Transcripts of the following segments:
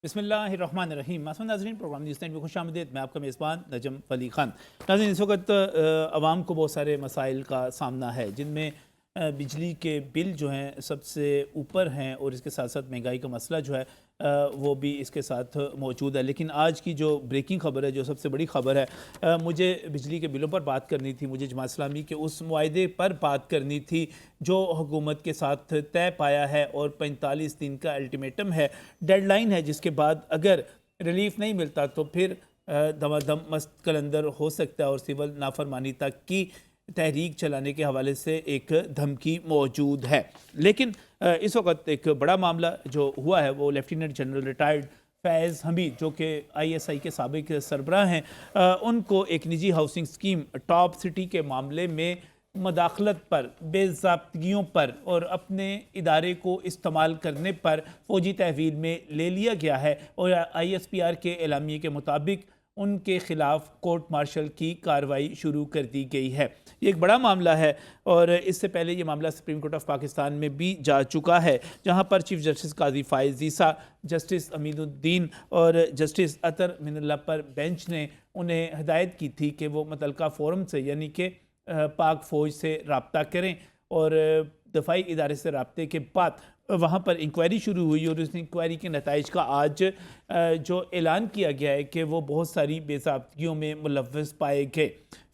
बिस्मिल्लाहिर्रहमानिर्रहीम। मासूम नाज़रीन, प्रोग्राम न्यूज़ टाइम में खुशामदीद। मैं आपका मेज़बान नजम वली ख़ान। नाज़रीन, इस वक्त आवाम को बहुत सारे मसाइल का सामना है, जिनमें बिजली के बिल जो हैं सबसे ऊपर हैं और इसके साथ साथ महंगाई का मसला जो है वो भी इसके साथ मौजूद है। लेकिन आज की जो ब्रेकिंग ख़बर है, जो सबसे बड़ी ख़बर है, मुझे बिजली के बिलों पर बात करनी थी, मुझे जमात इस्लामी के उस मुआहदे पर बात करनी थी जो हुकूमत के साथ तय पाया है और 45 दिन का अल्टीमेटम है, डेडलाइन है, जिसके बाद अगर रिलीफ नहीं मिलता तो फिर दमादम मस्त कलंदर हो सकता है और सिविल नाफरमानी तक की तहरीक चलाने के हवाले से एक धमकी मौजूद है। लेकिन इस वक्त एक बड़ा मामला जो हुआ है वो लेफ्टिनेंट जनरल रिटायर्ड फैज़ हमीद, जो कि ISI के साबिक सरबराह हैं, उनको एक निजी हाउसिंग स्कीम टॉप सिटी के मामले में मदाखलत पर, बेज़ाब्तियों पर और अपने इदारे को इस्तेमाल करने पर फ़ौजी तहवील में ले लिया गया है और ISPR के एलामिये के मुताबिक उनके ख़िलाफ़ कोर्ट मार्शल की कार्रवाई शुरू कर दी गई है। ये एक बड़ा मामला है और इससे पहले ये मामला सुप्रीम कोर्ट ऑफ पाकिस्तान में भी जा चुका है, जहां पर चीफ जस्टिस काजी फ़ाइज़ ईसा, जस्टिस अमीनुद्दीन और जस्टिस अतर मिनल्ला पर बेंच ने उन्हें हिदायत की थी कि वो मुतलका फ़ोरम से, यानी कि पाक फ़ौज से रब्ता करें और दफाई इदारे से रब्ते के बाद वहाँ पर इंक्वायरी शुरू हुई और उस इंक्वायरी के नताइज का आज जो ऐलान किया गया है कि वो बहुत सारी बेज़ाब्तियों में मुलव्वस पाए गए।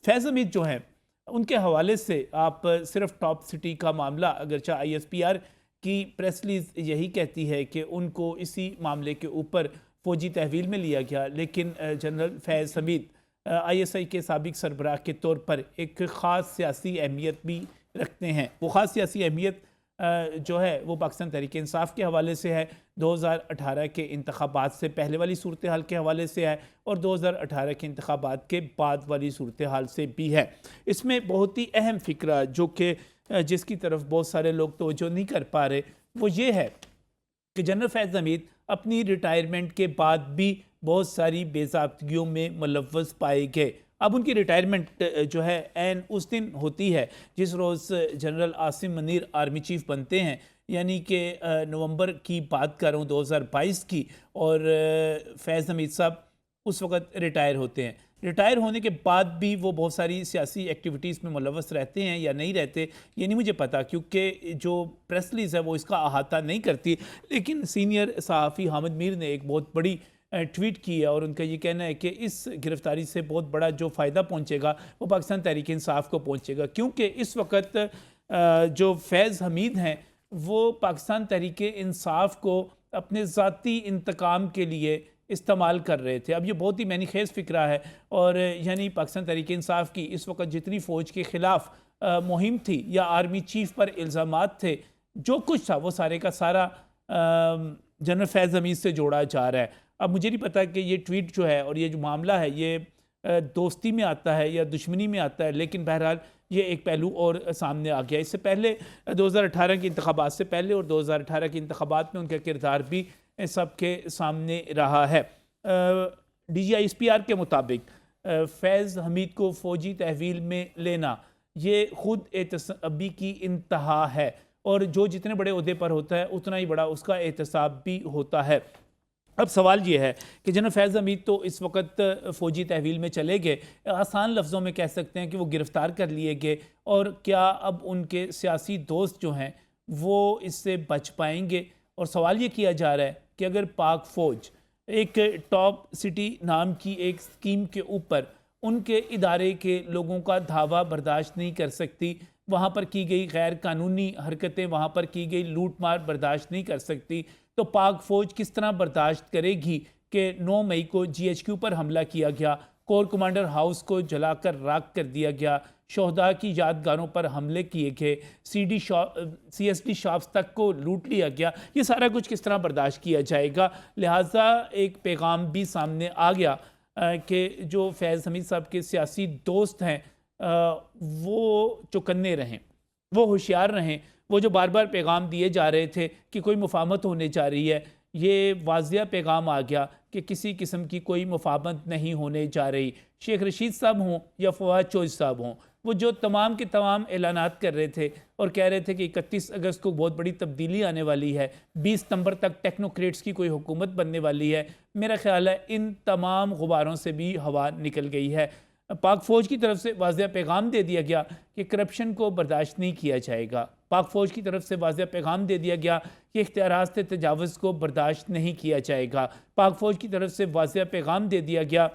फैज़ हमीद जो हैं उनके हवाले से आप सिर्फ टॉप सिटी का मामला, अगरचा ISPR की प्रेस रिलीज यही कहती है कि उनको इसी मामले के ऊपर फ़ौजी तहवील में लिया गया, लेकिन जनरल फैज़ हमीद ISI के साबिक सरबराह के तौर पर एक ख़ास सियासी अहमियत भी रखते हैं। वो ख़ास सियासी अहमियत जो है वो पाकिस्तान तहरीक इंसाफ के हवाले से है, 2018 के इंतखाबात से पहले वाली सूरत हाल के हवाले से है और 2018 के इंतखाबात के बाद वाली सूरत हाल से भी है। इसमें बहुत ही अहम फ़िक्रा जो कि जिसकी तरफ बहुत सारे लोग तवज्जो नहीं कर पा रहे, वो ये है कि जनरल फैज़ हमीद अपनी रिटायरमेंट के बाद भी बहुत सारी बेज़ाब्तियों में मुलव्वस पाए गए। अब उनकी रिटायरमेंट जो है ऐन उस दिन होती है जिस रोज़ general Asim Munir army chief बनते हैं, यानी कि नवंबर की बात कर रहा हूँ 2022 की, और फैज़ हमीद साहब उस वक़्त रिटायर होते हैं। रिटायर होने के बाद भी वो बहुत सारी सियासी एक्टिविटीज़ में मुलव्वस रहते हैं या नहीं रहते ये नहीं मुझे पता, क्योंकि जो प्रेस रिलीज़ है वो इसका अहाता नहीं करती। लेकिन सीनियर सहाफ़ी हामिद मीर ने एक बहुत बड़ी ट्वीट की है और उनका ये कहना है कि इस गिरफ्तारी से बहुत बड़ा जो फ़ायदा पहुंचेगा वो पाकिस्तान तहरीक इंसाफ को पहुंचेगा, क्योंकि इस वक्त जो फैज़ हमीद हैं वो पाकिस्तान तहरीक इंसाफ को अपने ज़ाती इंतकाम के लिए इस्तेमाल कर रहे थे। अब ये बहुत ही मैनी खेज़ फ़िक्रा है और यानी पाकिस्तान तहरीक इंसाफ की इस वक्त जितनी फ़ौज के ख़िलाफ़ मुहिम थी या आर्मी चीफ़ पर इल्ज़ामात थे, जो कुछ था वो सारे का सारा जनरल फैज़ हमीद से जोड़ा जा रहा है। अब मुझे नहीं पता कि ये ट्वीट जो है और ये जो मामला है ये दोस्ती में आता है या दुश्मनी में आता है, लेकिन बहरहाल ये एक पहलू और सामने आ गया। इससे पहले 2018 के इंतखाबात से पहले और 2018 के इंतखाबात में उनका किरदार भी सबके सामने रहा है। DGISPR के मुताबिक फैज़ हमीद को फ़ौजी तहवील में लेना ये ख़ुद एहतसाबी की इंतहा है और जो जितने बड़े ओहदे पर होता है उतना ही बड़ा उसका एहतसाब भी होता है। अब सवाल ये है कि जनरल फैज़ हमीद तो इस वक्त फ़ौजी तहवील में चले गए, आसान लफ्ज़ों में कह सकते हैं कि वो गिरफ़्तार कर लिए गए, और क्या अब उनके सियासी दोस्त जो हैं वो इससे बच पाएंगे? और सवाल ये किया जा रहा है कि अगर पाक फ़ौज एक टॉप सिटी नाम की एक स्कीम के ऊपर उनके इदारे के लोगों का धावा बर्दाश्त नहीं कर सकती, वहाँ पर की गई गैर कानूनी हरकतें, वहाँ पर की गई लूट मार बर्दाश्त नहीं कर सकती, तो पाक फ़ौज किस तरह बर्दाश्त करेगी कि 9 मई को GHQ पर हमला किया गया, कोर कमांडर हाउस को जलाकर राख कर दिया गया, शोहदा की यादगारों पर हमले किए गए, CSD शॉप्स तक को लूट लिया गया, ये सारा कुछ किस तरह बर्दाश्त किया जाएगा? लिहाजा एक पैगाम भी सामने आ गया कि जो फैज़ हमीद साहब के सियासी दोस्त हैं वो चौकन्ने रहें, वो होशियार रहें। वो जो बार बार पैगाम दिए जा रहे थे कि कोई मुफाहमत होने जा रही है, ये वाज़िया पैगाम आ गया कि किसी किस्म की कोई मुफाहमत नहीं होने जा रही। शेख रशीद साहब हों या फवाद चौधरी साहब हों, वो जो तमाम के तमाम ऐलानात कर रहे थे और कह रहे थे कि 31 अगस्त को बहुत बड़ी तब्दीली आने वाली है, 20 सितंबर तक टेक्नोक्रेट्स की कोई हुकूमत बनने वाली है, मेरा ख्याल है इन तमाम गुबारों से भी हवा निकल गई है। पाक फ़ौज की तरफ से वाज़ेह पैगाम दे दिया गया कि करप्शन को बर्दाश्त नहीं किया जाएगा। पाक फ़ौज की तरफ से वाज़ेह पैगाम दे दिया गया कि इख्तियारात से तजावुज़ को बर्दाश्त नहीं किया जाएगा। पाक फ़ौज की तरफ से वाज़ेह पैगाम दे दिया गया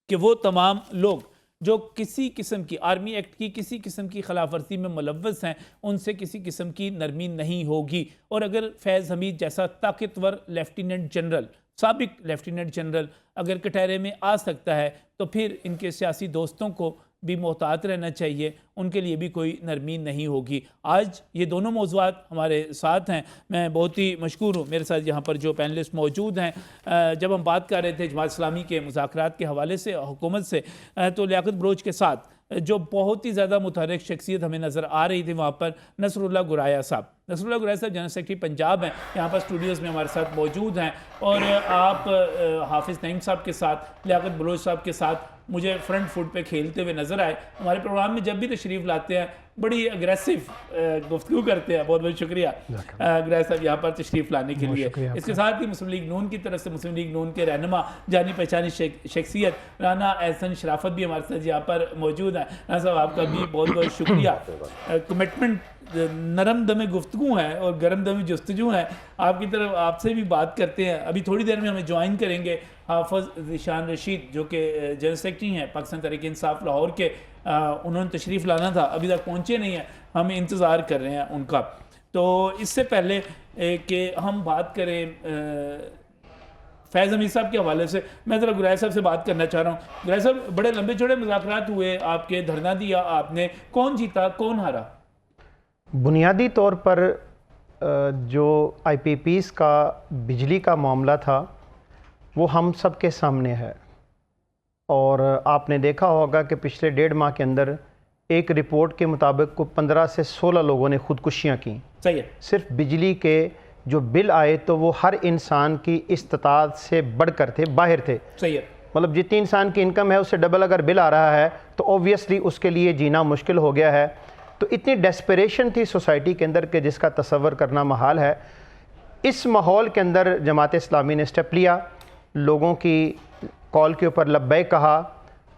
कि वो तमाम लोग जो किसी किस्म की आर्मी एक्ट की किसी किस्म की खिलाफ वर्जी में मुलव्वस हैं, उनसे किसी किस्म की नरमी नहीं होगी। और अगर फैज़ हमीद जैसा ताकतवर लेफ्टिनेंट जनरल, साबिक लेफ्टिनेंट जनरल अगर कटहरे में आ सकता है तो फिर इनके सियासी दोस्तों को भी मोहतात रहना चाहिए, उनके लिए भी कोई नरमी नहीं होगी। आज ये दोनों मौज़ूआत हमारे साथ हैं। मैं बहुत ही मशकूर हूँ, मेरे साथ यहाँ पर जो पैनलिस्ट मौजूद हैं। जब हम बात कर रहे थे जमात इस्लामी के मुज़ाकरात के हवाले से हुकूमत से, तो लियाकत बलोच के साथ जो बहुत ही ज़्यादा मुतहर्रिक शख्सियत हमें नज़र आ रही थी वहाँ पर नसरुल्लाह गुराया साहब। नसरुल्लाह गुराया साहब जनरल सेक्रेटरी पंजाब हैं, यहाँ पर स्टूडियोज़ में हमारे साथ मौजूद हैं। और आप हाफिज़ नईम साहब के साथ, लियाकत बलोच साहब के साथ मुझे फ्रंट फुट पे खेलते हुए नज़र आए। हमारे प्रोग्राम में जब भी तशरीफ़ लाते हैं बड़ी अग्रेसिव गुफ्तगू करते हैं। बहुत बहुत शुक्रिया गुराया साहब यहाँ पर तशरीफ़ लाने के लिए। इसके साथ ही मुस्लिम लीग नून की तरफ से मुस्लिम लीग नून के रहनुमा जानी पहचानी शख्सियत राना एहसन शराफत भी हमारे साथ यहाँ पर मौजूद है। राना साहब आपका भी बहुत बहुत शुक्रिया। कमिटमेंट, नरम दमे गुफ्तगू है और गर्म दमे जस्तजू है आपकी तरफ, आपसे भी बात करते हैं। अभी थोड़ी देर में हमें ज्वाइन करेंगे हाफिज़ ज़ीशान रशीद जो कि जनरल सेक्रेटरी हैं पाकिस्तान तहरीक इंसाफ लाहौर के। उन्होंने तशरीफ़ लाना था, अभी तक पहुँचे नहीं हैं, हम इंतज़ार कर रहे हैं उनका। तो इससे पहले कि हम बात करें फैज़ हमीद साहब के हवाले से, मैं ज़रा गुराया साहब से बात करना चाह रहा हूँ। गुराया साहब, बड़े लंबे चौड़े मुज़ाकरात हुए आपके, धरना दिया आपने, कौन जीता कौन हारा? बुनियादी तौर पर जो IPPs का बिजली का मामला था वो हम सब के सामने है। और आपने देखा होगा कि पिछले 1.5 माह के अंदर एक रिपोर्ट के मुताबिक को 15 से 16 लोगों ने खुदकुशियाँ की। सही है। सिर्फ बिजली के जो बिल आए तो वो हर इंसान की इस्तात से बढ़कर थे, बाहर थे। सही है। मतलब जितनी इंसान की इनकम है उससे डबल अगर बिल आ रहा है तो ऑब्वियसली उसके लिए जीना मुश्किल हो गया है। तो इतनी डेस्परेशन थी सोसाइटी के अंदर कि जिसका तसव्वुर करना महाल है। इस माहौल के अंदर जमात इस्लामी ने स्टेप लिया, लोगों की कॉल के ऊपर लब्बैक कहा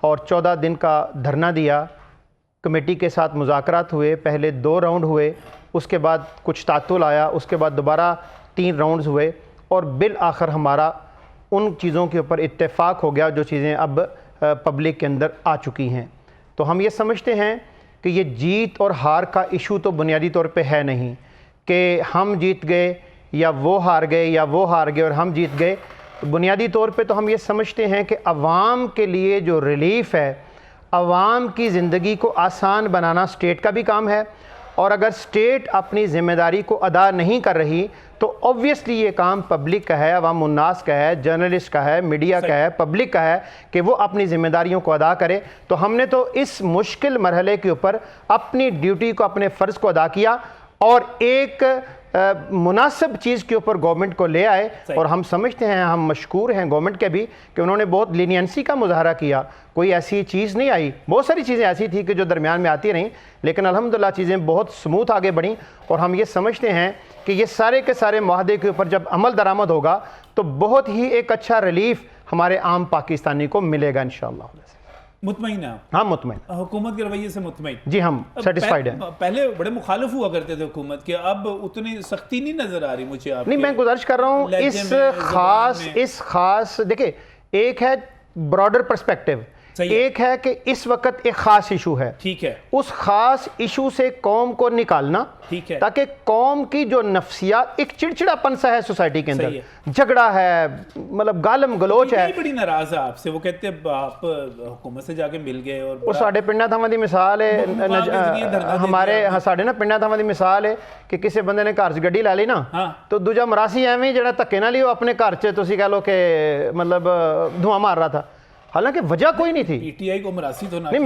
और 14 दिन का धरना दिया। कमेटी के साथ मुज़ाकरात हुए, पहले 2 राउंड हुए, उसके बाद कुछ तातुल आया, उसके बाद दोबारा 3 राउंड्स हुए और बिल आखिर हमारा उन चीज़ों के ऊपर इत्तेफाक हो गया जो चीज़ें अब पब्लिक के अंदर आ चुकी हैं। तो हम ये समझते हैं कि ये जीत और हार का इशू तो बुनियादी तौर पे है नहीं कि हम जीत गए या वो हार गए या वो हार गए और हम जीत गए। बुनियादी तौर पे तो हम ये समझते हैं कि अवाम के लिए जो रिलीफ़ है, अवाम की ज़िंदगी को आसान बनाना स्टेट का भी काम है। और अगर स्टेट अपनी ज़िम्मेदारी को अदा नहीं कर रही तो ऑब्वियसली ये काम पब्लिक का है, अवाम उन्नास का है, जर्नलिस्ट का है, मीडिया का है, पब्लिक का है कि वो अपनी ज़िम्मेदारियों को अदा करे। तो हमने तो इस मुश्किल मरहले के ऊपर अपनी ड्यूटी को, अपने फ़र्ज़ को अदा किया और एक मुनासिब चीज़ के ऊपर गवर्नमेंट को ले आए। और हम समझते हैं, हम मशकूर हैं गवर्नमेंट के भी कि उन्होंने बहुत लीनियंसी का मुजाहरा किया। कोई ऐसी चीज़ नहीं आई, बहुत सारी चीज़ें ऐसी थी कि जो दरमियान में आती रहीं, लेकिन अल्हम्दुलिल्लाह चीज़ें बहुत स्मूथ आगे बढ़ीं। और हम ये समझते हैं कि ये सारे के सारे मुआहदे के ऊपर जब अमल दरामद होगा तो बहुत ही एक अच्छा रिलीफ हमारे आम पाकिस्तानी को मिलेगा इंशाअल्लाह। मुतमईन है? हाँ, मुतमईन, हुकूमत के रवैये से मुतमईन? जी, हम सेटिस्फाइड हैं। पहले बड़े मुखालिफ हुआ करते थे हुकूमत के, अब उतनी सख्ती नहीं नजर आ रही मुझे। आप नहीं, मैं गुजारिश कर रहा हूँ इस खास देखिए, एक है ब्रॉडर पर्सपेक्टिव, एक है कि इस वक्त एक खास इशू है, ठीक है, उस खास इशू से कौम को निकालना, ठीक है, ताकि कौम की जो नफ्सियात, एक चिड़चिड़ापन सा है सोसाइटी के अंदर, झगड़ा है, मतलब गालम गलोच है। बड़ी नाराज है आपसे, वो कहते हैं आप हुकूमत से जाके मिल गए। और साढ़े पिंडा थावां दी मिसाल है, हमारे साढ़े ना पिंडा थावां दी मिसाल है कि किसी बंदे ने घर च गड्डी लै ली ना, तो दूजा मरासी एवं जिहड़ा धक्के नाल ही अपने घर च तुसीं कह लो कि मतलब धुआं मार रहा था, हालांकि वजह कोई नहीं थी। पीटीआई को मरासी तो नहीं,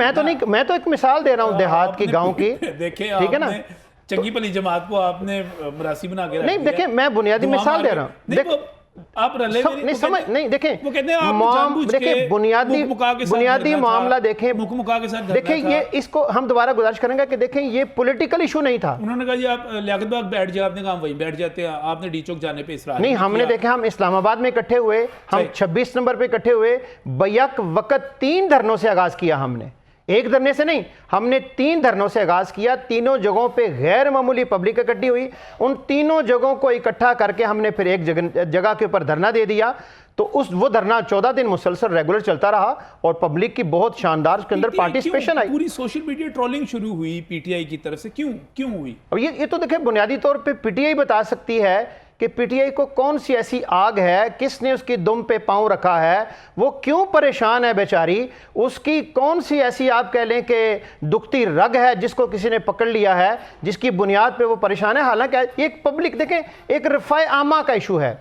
मैं तो एक मिसाल दे रहा हूँ देहात की, गांव की। देखे, ठीक है ना, चंगी भली जमात को आपने मरासी बना के नहीं, देखिए मैं बुनियादी मिसाल दे रहा हूँ। आप रले नहीं समझ नहीं, देखें वो कहते हैं आप जानबूझ के देखिए बुनियादी मामला देखें, मुकमुका के साथ देखिए ये इसको हम दोबारा गुजारिश करेंगे कि देखें ये पॉलिटिकल इशू नहीं था। उन्होंने कहा जी आप लियाकत बाग बैठ जाए, आपने कहा हम वहीं बैठ जाते हैं, आपने डी चौक जाने पे इसरार नहीं, हमने देखे हम इस्लामाबाद में इकट्ठे हुए, हम 26 नंबर पे इकट्ठे हुए, बैक वक्त 3 धरनों से आगाज किया हमने, एक धरने से नहीं, हमने 3 धरनों से आगाज किया। तीनों जगहों पे गैर मामूली पब्लिक इकट्ठी हुई, उन तीनों जगहों को इकट्ठा करके हमने फिर एक जगह के ऊपर धरना दे दिया। तो वो धरना 14 दिन मुसलसल रेगुलर चलता रहा और पब्लिक की बहुत शानदार उसके अंदर पार्टिसिपेशन आई। पूरी सोशल मीडिया ट्रोलिंग शुरू हुई पीटीआई की तरफ से, क्यों हुई? अब ये तो देखिए बुनियादी तौर पे पीटीआई बता सकती है कि पीटीआई को कौन सी ऐसी आग है, किसने उसकी दुम पे पांव रखा है, वो क्यों परेशान है बेचारी, उसकी कौन सी ऐसी आप कह लें कि दुखती रग है जिसको किसी ने पकड़ लिया है, जिसकी बुनियाद पे वो परेशान है। हालांकि एक पब्लिक देखें, एक रफ़ाए आमा का इशू है,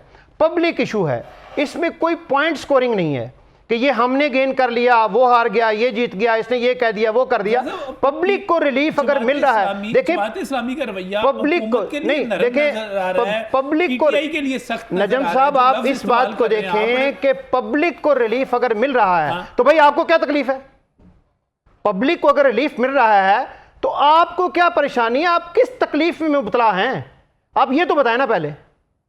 पब्लिक इशू है, इसमें कोई पॉइंट स्कोरिंग नहीं है कि ये हमने गेन कर लिया, वो हार गया, ये जीत गया, इसने ये कह दिया, वो कर दिया। पब्लिक को रिलीफ अगर मिल रहा है, देखिए इस्लामी का रवैया पब्लिक को नहीं, देखें पब्लिक को के लिए सख्त नजम साहब आप इस बात को देखें कि पब्लिक को रिलीफ अगर मिल रहा है तो भाई आपको क्या तकलीफ है? पब्लिक को अगर रिलीफ मिल रहा है तो आपको क्या परेशानी है? आप किस तकलीफ में मुबतला हैं? आप ये तो बताएं ना पहले।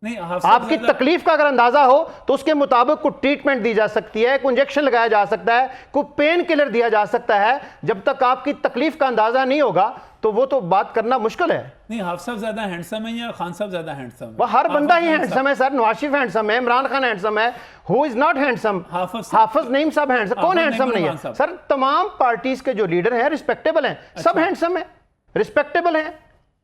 नहीं, आपकी तकलीफ का अगर अंदाजा हो तो उसके मुताबिक कोई ट्रीटमेंट दी जा सकती है, कोई इंजेक्शन लगाया जा सकता है, कोई पेन किलर दिया जा सकता है। जब तक आपकी तकलीफ का अंदाजा नहीं होगा तो वो तो बात करना मुश्किल है। नहीं, हाफिज साहब ज्यादा हैंडसम है या खान साहब ज्यादा हैंडसम है? वह हर बंदा ही हैंडसम है सर। नवाज शरीफ हैंडसम है, इमरान खान हैंडसम है, हु इज नॉट हैंडसम? हाफिज नईम साहब हैंडसम। कौन हैंडसम नहीं है सर? तमाम पार्टीज के जो लीडर हैं रिस्पेक्टेबल हैं, सब हैंडसम है, रिस्पेक्टेबल हैं।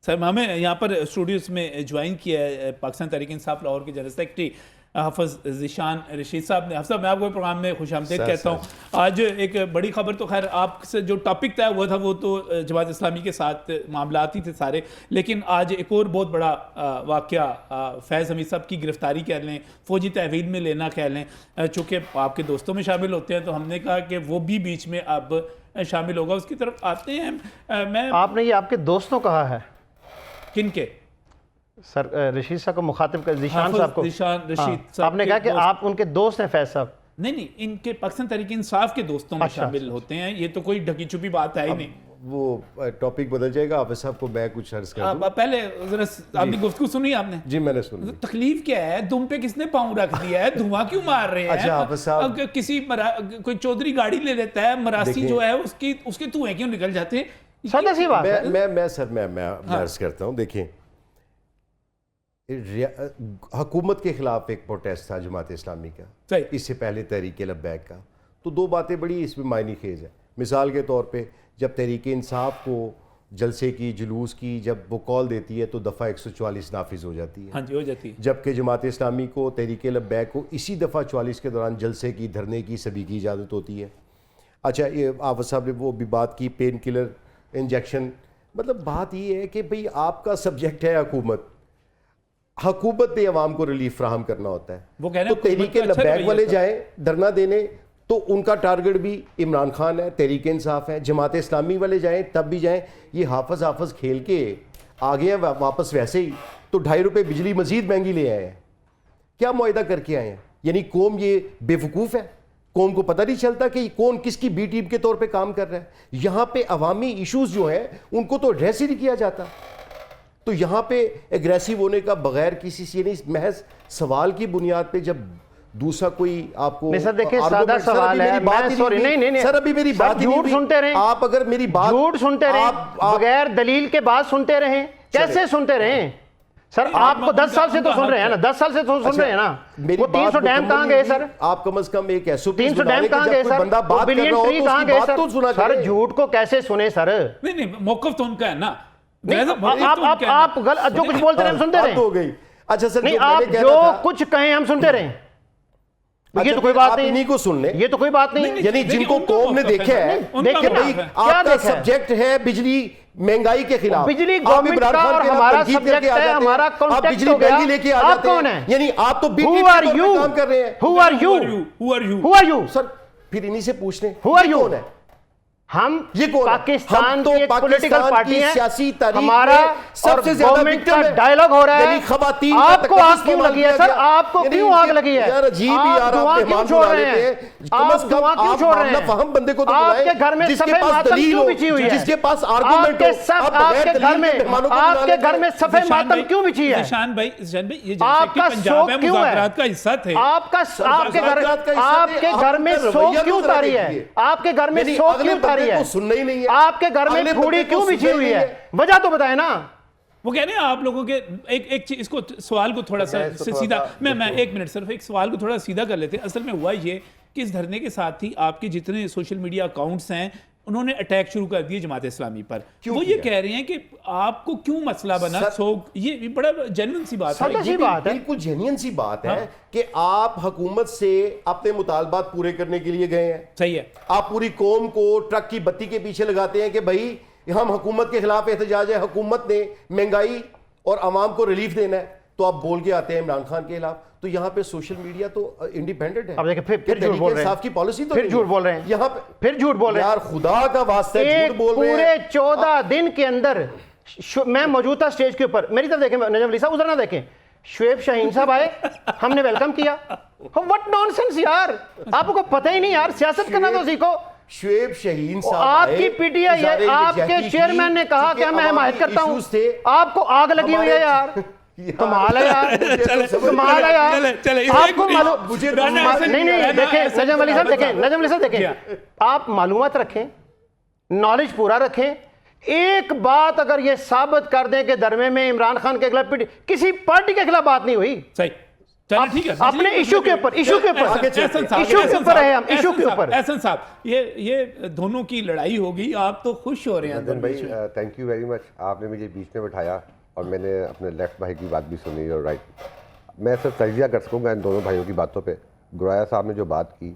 सर हमें यहाँ पर स्टूडियोज में ज्वाइन किया है पाकिस्तान तहरीक इंसाफ लाहौर के जनरल सेक्रेटरी हाफिज ज़ीशान रशीद साहब ने। हाफिज साहब मैं आपको प्रोग्राम में खुशामदीद कहता हूँ। आज एक बड़ी खबर, तो खैर आपसे जो टॉपिक तय हुआ था वो तो जमात इस्लामी के साथ मामलाती थे सारे, लेकिन आज एक और बहुत बड़ा वाक़या फैज़ हमीद साहब की गिरफ्तारी कह लें, फ़ौजी तहवील में लेना कह लें, चूँकि आपके दोस्तों में शामिल होते हैं तो हमने कहा कि वो भी बीच में अब शामिल होगा। उसकी तरफ आते हैं। मैं आपने ये आपके दोस्तों कहा है? किन के? सर रशीद साहब को मुखातिब कर, ज़ीशान साहब को, ज़ीशान रशीद साहब आपने कहा कि आप उनके दोस्त हैं फैज साहब? नहीं, इनके पाकिस्तान तहरीक इंसाफ के दोस्तों में शामिल होते हैं, ये तो कोई ढकी छुपी बात है ही नहीं। वो टॉपिक बदल जाएगा। हाफिज साहब को मैं कुछ अर्ज कर दूं। पहले जरा आपकी गुफ्तगू सुनी आपने? जी मैंने सुनी। तकलीफ क्या है? दुम पे किसने पाँव रख दिया है? धुआं क्यों मार रहे हैं? अच्छा हाफिज साहब, किसी कोई चौधरी गाड़ी ले लेता है, मरासी जो है उसके धुएं क्यों निकल जाते हैं? सादा सी बात है। मैं अर्ज करता हूँ। देखिए, हुकूमत के खिलाफ एक प्रोटेस्ट था जमात इस्लामी का, इससे पहले तहरीक लब्बैक का, तो 2 बातें बड़ी इसमें मायनी खेज है। मिसाल के तौर पे जब तहरीक इंसाफ को जलसे की, जुलूस की जब वो कॉल देती है तो दफ़ा 144 नाफिज हो जाती है। हाँ जी, हो जाती है। जबकि जमात इस्लामी को तहरीक लब्बैक को इसी दफ़ा 44 के दौरान जलसे की, धरने की, सभी की इजाज़त होती है। अच्छा, ये हाफिज साहब ने वो भी बात की, पेन किलर इंजेक्शन, मतलब बात ये है कि भाई आपका सब्जेक्ट है हुकूमत, हुकूमत ने अवाम को रिलीफ फ्राहम करना होता है। वो कह रहे तो तहरीक लब्बैक वाले जाए धरना देने तो उनका टारगेट भी इमरान खान है, तहरीक इंसाफ है। जमात इस्लामी वाले जाएं तब भी जाएं, ये हाफज खेल के आ गए हैं वापस वैसे ही, तो 2.5 रुपये बिजली मजीद महंगी ले आए हैं। क्या मुआहिदा करके आए हैं? यानी कौम ये बेवकूफ़ है, कौम को पता नहीं चलता कि कौन किसकी बी टीम के तौर पे काम कर रहा है। यहाँ पे अवामी इश्यूज जो हैं उनको तो एड्रेस ही नहीं किया जाता। तो यहाँ पे एग्रेसिव होने का बगैर किसी से नहीं, महज सवाल की बुनियाद पे जब दूसरा कोई आपको नहीं सर, देखिए सादा सवाल है। मैं सॉरी, नहीं सर अभी मेरी बात झूठ सुनते रहे आप, अगर मेरी बात झूठ सुनते रहे, बगैर दलील के बात सुनते रहे, कैसे सुनते रहे सर? आपको 10 साल से तो सुन रहे हैं ना, 10 साल से तो सुन रहे हैं ना। वो 300 डैम कहाँ गए सर? आप कम से कम एक 300 डैम कहाँ गए सर? बिलियन ट्री कहाँ गए सर? सर झूठ को कैसे सुने सर? नहीं, मौकफ तो उनका है ना। आप जो कुछ बोलते रहे हम सुनते रहे। हो गई। अच्छा सर, नहीं, आप जो कुछ कहें हम सुनते रहे, ये तो कोई बात नहीं। इन्हीं को सुन ले, ये तो कोई बात नहीं। यानी जिनको कौम ने देखा है, देखिए भाई आपका सब्जेक्ट है बिजली महंगाई के खिलाफ, बिजली गवर्नमेंट का और हमारा सब्जेक्ट है, हमारा कॉन्टेक्ट बिजली महंगी लेके आ जाते हैं। कौन है? यानी आप तो Who are you? काम कर रहे हैं। Who are you? Who are you? Who are you? Sir फिर इन्हीं से पूछ लें, Who are you? कौन है? हम ये कौन है? पाकिस्तान हम तो की एक पॉलिटिकल पाकिस्तान पार्टी की है, सियासी तारीख हमारा में सबसे और ज्यादा गवर्नमेंट का victim है। डायलॉग हो रहा यानी है। खवातीन का आपको तकद्दुस आग क्यों का लगी है मामला सर? किया। आपको यानी क्यों आग लगी है? यार अजीब ही आप यार, धुआं आप क्यों मेहमान छोड़ बुला रहे लेते हैं? हैं। कम आप से कम धुआं क्यों आप छोड़ रहे मामला हैं? फहम बंदे को तो आपके बुलाएं, घर में जिसके सफेद पास मातम दलील क्यों हो, बिछी हुई है? जिसके पास आर्गुमेंट आपके हो। सब आप बगैर आपके दलील घर के में मेहमानों को बुला आपके लेते घर में हैं। सफेद मातम क्यों बिछी है? जिशान भाई ये आपका पंजाब है, शौक क्यों है? मुज़ाकरात का हिस्सा थे। आपका आपके घर मुज़ाकरात का हिस्सा थे, आपके घर आपका में रवैया शोक तो क्यों जरा उतारी है? देखिए। आपके घर में यानी शोक अगले क्यों उतारी बंदे है? को सुनना ही नहीं है। आपके घर में अगले फूड़ी बंदे को क्यों बिछी सुनना ही हुई नहीं है? है। वजह तो बताए ना। वो कह रहे हैं आप लोगों के एक चीज, इसको सवाल को थोड़ा सा मैं इसको से थोड़ा सीधा सा मैं एक मिनट सिर्फ एक सवाल को थोड़ा सीधा कर लेते हैं। असल में हुआ ये कि इस धरने के साथ ही आपके जितने सोशल मीडिया अकाउंट्स हैं उन्होंने अटैक शुरू कर दिए जमात इस्लामी पर। क्यों वो ये किया? कह रहे हैं कि आपको क्यों मसला बना सर- सोग, ये बड़ा जेन्युइन सी बात सर- है। सी बात है। बिल्कुल जेन्युइन सी बात है हाँ। कि आप हुकूमत से अपने मुतालबात पूरे करने के लिए गए हैं। सही है। आप पूरी कौम को ट्रक की बत्ती के पीछे लगाते हैं कि भाई हम हुकूमत के खिलाफ एहतजाज है, हुकूमत ने महंगाई और आवाम को रिलीफ देना है, तो आप बोल के आते हैं इमरान खान के खिलाफ। तो यहाँ पे सोशल मीडिया तो इंडिपेंडेंट है। अब देखिए फिर कि झूठ बोल रहे हैं। इंसाफ की पॉलिसी तो फिर नहीं झूठ है। बोल रहे हैं। यहाँ पे फिर झूठ बोल रहे हैं। यार खुदा का वास्ता है, एक झूठ बोल रहे पूरे हैं। 14 दिन के अंदर मैं मौजूदा स्टेज के ऊपर, मेरी तरफ देखें नजम अली साहब, उधर ना देखें, शुएब शाहीन साहब आए, हमने वेलकम किया। व्हाट नॉनसेंस यार, आपको पता ही नहीं यार, सियासत करना तो सीखो। शुएब शाहीन साहब आपकी आए, पीटीआई है, इज़ारे आपके यज़हकी चेयरमैन ने कहा कि मैं हिमायत करता हूं, issues थे। आपको आग लगी हुई है यार। कमाल है यार, कमाल है यार। चले आपको मालूम मुझे नहीं नहीं देखें नजम अली साहब, देखें नजम अली साहब, देखें आप मालूमात रखें, नॉलेज पूरा रखें। एक बात अगर ये साबित कर दें कि दरमे में इमरान खान के खिलाफ किसी पार्टी के खिलाफ बात नहीं हुई, सही, चलिए ठीक है। अपने इशू के ऊपर इशू के ऊपर है हम, इशू के ऊपर। एहसन साहब, ये दोनों की लड़ाई होगी, आप तो खुश हो रहे हैं अंदर भाई बीच में। थैंक यू वेरी मच, आपने मुझे बीच में बैठाया और मैंने अपने लेफ्ट भाई की बात भी सुनी और राइट। मैं सिर्फ तजिया कर सकूँगा इन दोनों भाइयों की बातों पे। गुराया साहब ने जो बात की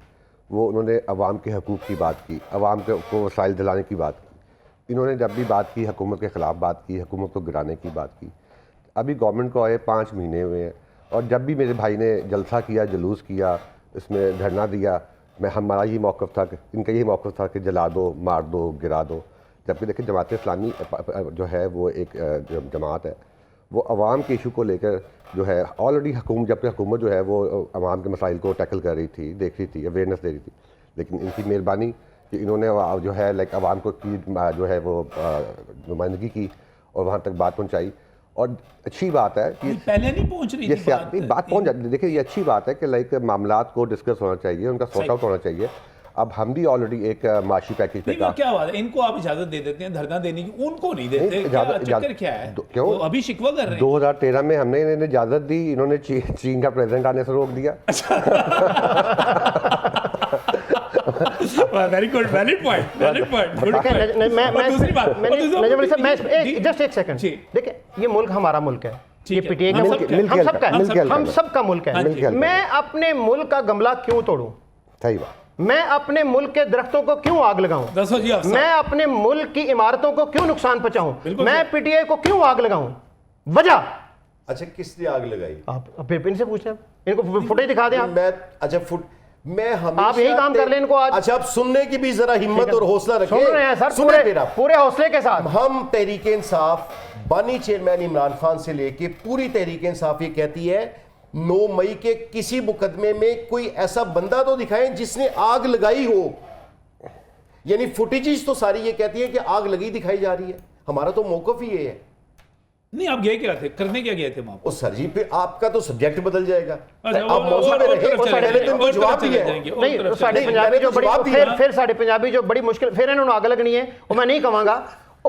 वो उन्होंने अवाम के हकूक़ की बात की, अवाम को वसाइल दिलाने की बात की। इन्होंने जब भी बात की हुकूमत के ख़िलाफ़ बात की, हुकूमत को गिराने की बात की। अभी गवर्नमेंट को आए 5 महीने हुए हैं और जब भी मेरे भाई ने जलसा किया, जुलूस किया, इसमें धरना दिया, हमारा ये मौक़िफ़ था, इनका ये मौक़िफ़ था कि जला दो, मार दो, गिरा दो। जबकि देखिए जमात इस्लामी जो है वो एक जमात है, वो अवाम के इशू को लेकर जो है ऑलरेडी जबकि हुकूमत जो है वो अवाम के मसाइल को टैकल कर रही थी, देख रही थी, अवेयरनेस दे रही थी। लेकिन इनकी मेहरबानी कि इन्होंने जो है लाइक अवाम को की जो है वो नुमाइंदगी की और वहाँ तक बात पहुँचाई। और अच्छी बात है कि पहले नहीं पहुंच रही ये थी बात पहुँच जाती। देखिए ये अच्छी बात है कि लाइक मामलात को डिस्कस होना चाहिए, उनका सॉर्ट आउट होना चाहिए। अब हम भी ऑलरेडी एक माशी पैकेज पे नहीं, क्या बात है, इनको आप इजाजत दे देते हैं धरना देने की, उनको नहीं देते? चक्कर क्या है? क्यों अभी शिकवा कर रहे हैं? 2013 में हमने इन्हें इजाजत दी, इन्होंने चीन का प्रेसिडेंट आने से रोक दिया। Very good, valid point, valid point, good point. मैं दूसरी बात, नजम अली साहब, मैं जस्ट एक सेकंड, देखिए ये मुल्क हमारा मुल्क है, ये पीटीआई का मुल्क, हम सबका मुल्क है। मैं अपने मुल्क का गमला क्यों तोड़ूं? सही बात। मैं अपने मुल्क के दरख्तों को क्यों आग लगाऊं? दसो जी, मैं अपने मुल्क की इमारतों को क्यों नुकसान पहुंचाऊं? मैं पीटीआई को क्यों आग लगाऊं? वजह अच्छा किसने आग लगाई? आप फिर इनसे पूछें, इनको फुटेज दिखा दें आप। मैं अच्छा मैं हमेशा आप यही काम कर लें इनको आज। अच्छा आप सुनने की भी जरा हिम्मत और हौसला रखें। सुन रहे हैं सर, सुने फिर आप। पूरे हौसले के साथ। हम तहरीक इंसाफ बानी चेयरमैन इमरान खान से लेके पूरी तहरीक इंसाफ ये कहती है 9 मई के किसी मुकदमे में कोई ऐसा बंदा तो दिखाएं जिसने आग लगाई हो। यानी फुटेजेस तो सारी ये कहती है कि आग लगी दिखाई जा रही है। हमारा तो मौकफ ही ये है। नहीं, आप गए क्या थे, करने क्या गए थे वहां? ओ सर जी फिर आपका तो सब्जेक्ट बदल जाएगा। अच्छा, आप मौजूद में रहे, पहले तो इनको जवाब दिया है। नहीं, साढ़े पंजाबी जो बड़ी फिर साढ़े पंजाबी जो बड़ी मुश्किल, फिर इन्होंने आग लगनी है और मैं नहीं कहूंगा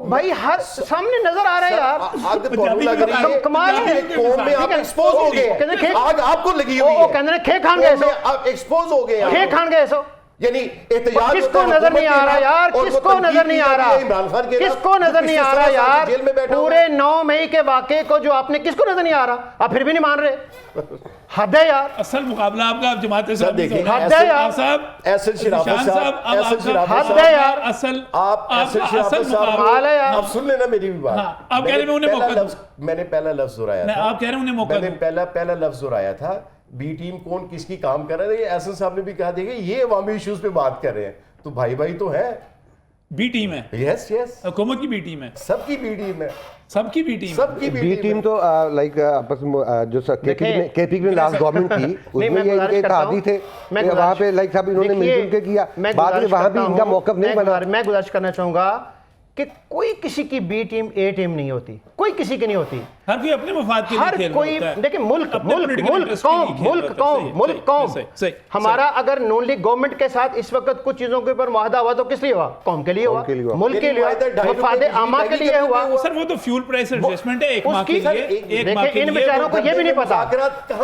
भाई, हर सामने नजर आ रहा है यार। आग तो लग रही है, कमाल है, कौम में आप एक्सपोज हो गए, आग आपको लगी हुई है। वो कहते हैं खे खान गए सो, आप एक्सपोज हो गए, खे खान गए सो। यानी एहतजाज किसको नजर नहीं आ रहा यार, किसको नजर नहीं आ रहा, किसको नजर नहीं आ रहा यार? पूरे 9 मई के वाकये को जो आपने, किसको नजर नहीं आ रहा? आप फिर भी नहीं मान रहे, हद है यार। असल मुकाबला आपका आप जमात सर देखिए, हद है यार साहब, एसएल शराफत साहब, एसएल शराफत हद है यार। असल आप एसएल शराफत साहब, कमाल है यार। आप सुन लेना मेरी भी बात। आप कह रहे हैं उन्हें मौका दो। मैंने पहला लफ्ज दोहराया था, आप कह रहे हैं उन्हें मौका मैंने पहला लफ्ज दोहराया था, बी टीम कौन किसकी काम कर रहा है। एसएल साहब ने भी कहा, देखिए ये अवामी इश्यूज पे बात कर रहे हैं, तो भाई भाई तो है। बी टीम है, यस यस, हुकूमत की बी टीम है, सबकी बी टीम है, सबकी बी टीम, सबकी बी टीम तो लाइक आपस में जो केपी में लास्ट गवर्नमेंट थी उसमें ये इनके इत्तेहादी थे, वहाँ पे लाइक सब इन्होंने मिलजुल के किया, बाद में वहाँ भी इनका मौकफ नहीं बना। मैं गुजारिश करना चाहूंगा कि कोई किसी की बी टीम ए टीम नहीं होती, कोई किसी की नहीं होती। हर कोई अपने मफाद के लिए हर खेल कोई रहा होता है। देखिए मुल्क अपने मुल्क political मुल्क interest के कौम लिए खेल मुल्क रहा होता है। कौम सही, मुल्क सही, कौम सही, सही, हमारा अगर नॉन लीग गवर्नमेंट के साथ इस वक्त कुछ चीजों के ऊपर मुआहदा हुआ तो किस लिए हुआ? कौम के लिए हुआ, के लिए हुआ। मुल्क के लिए हुआ, मफाद आमा के लिए हुआ। सर वो तो फ्यूल प्राइस एडजस्टमेंट है एक माह के उसकी लिए, एक माह देखिए के इन लिए बेचारों को ये भी नहीं पता,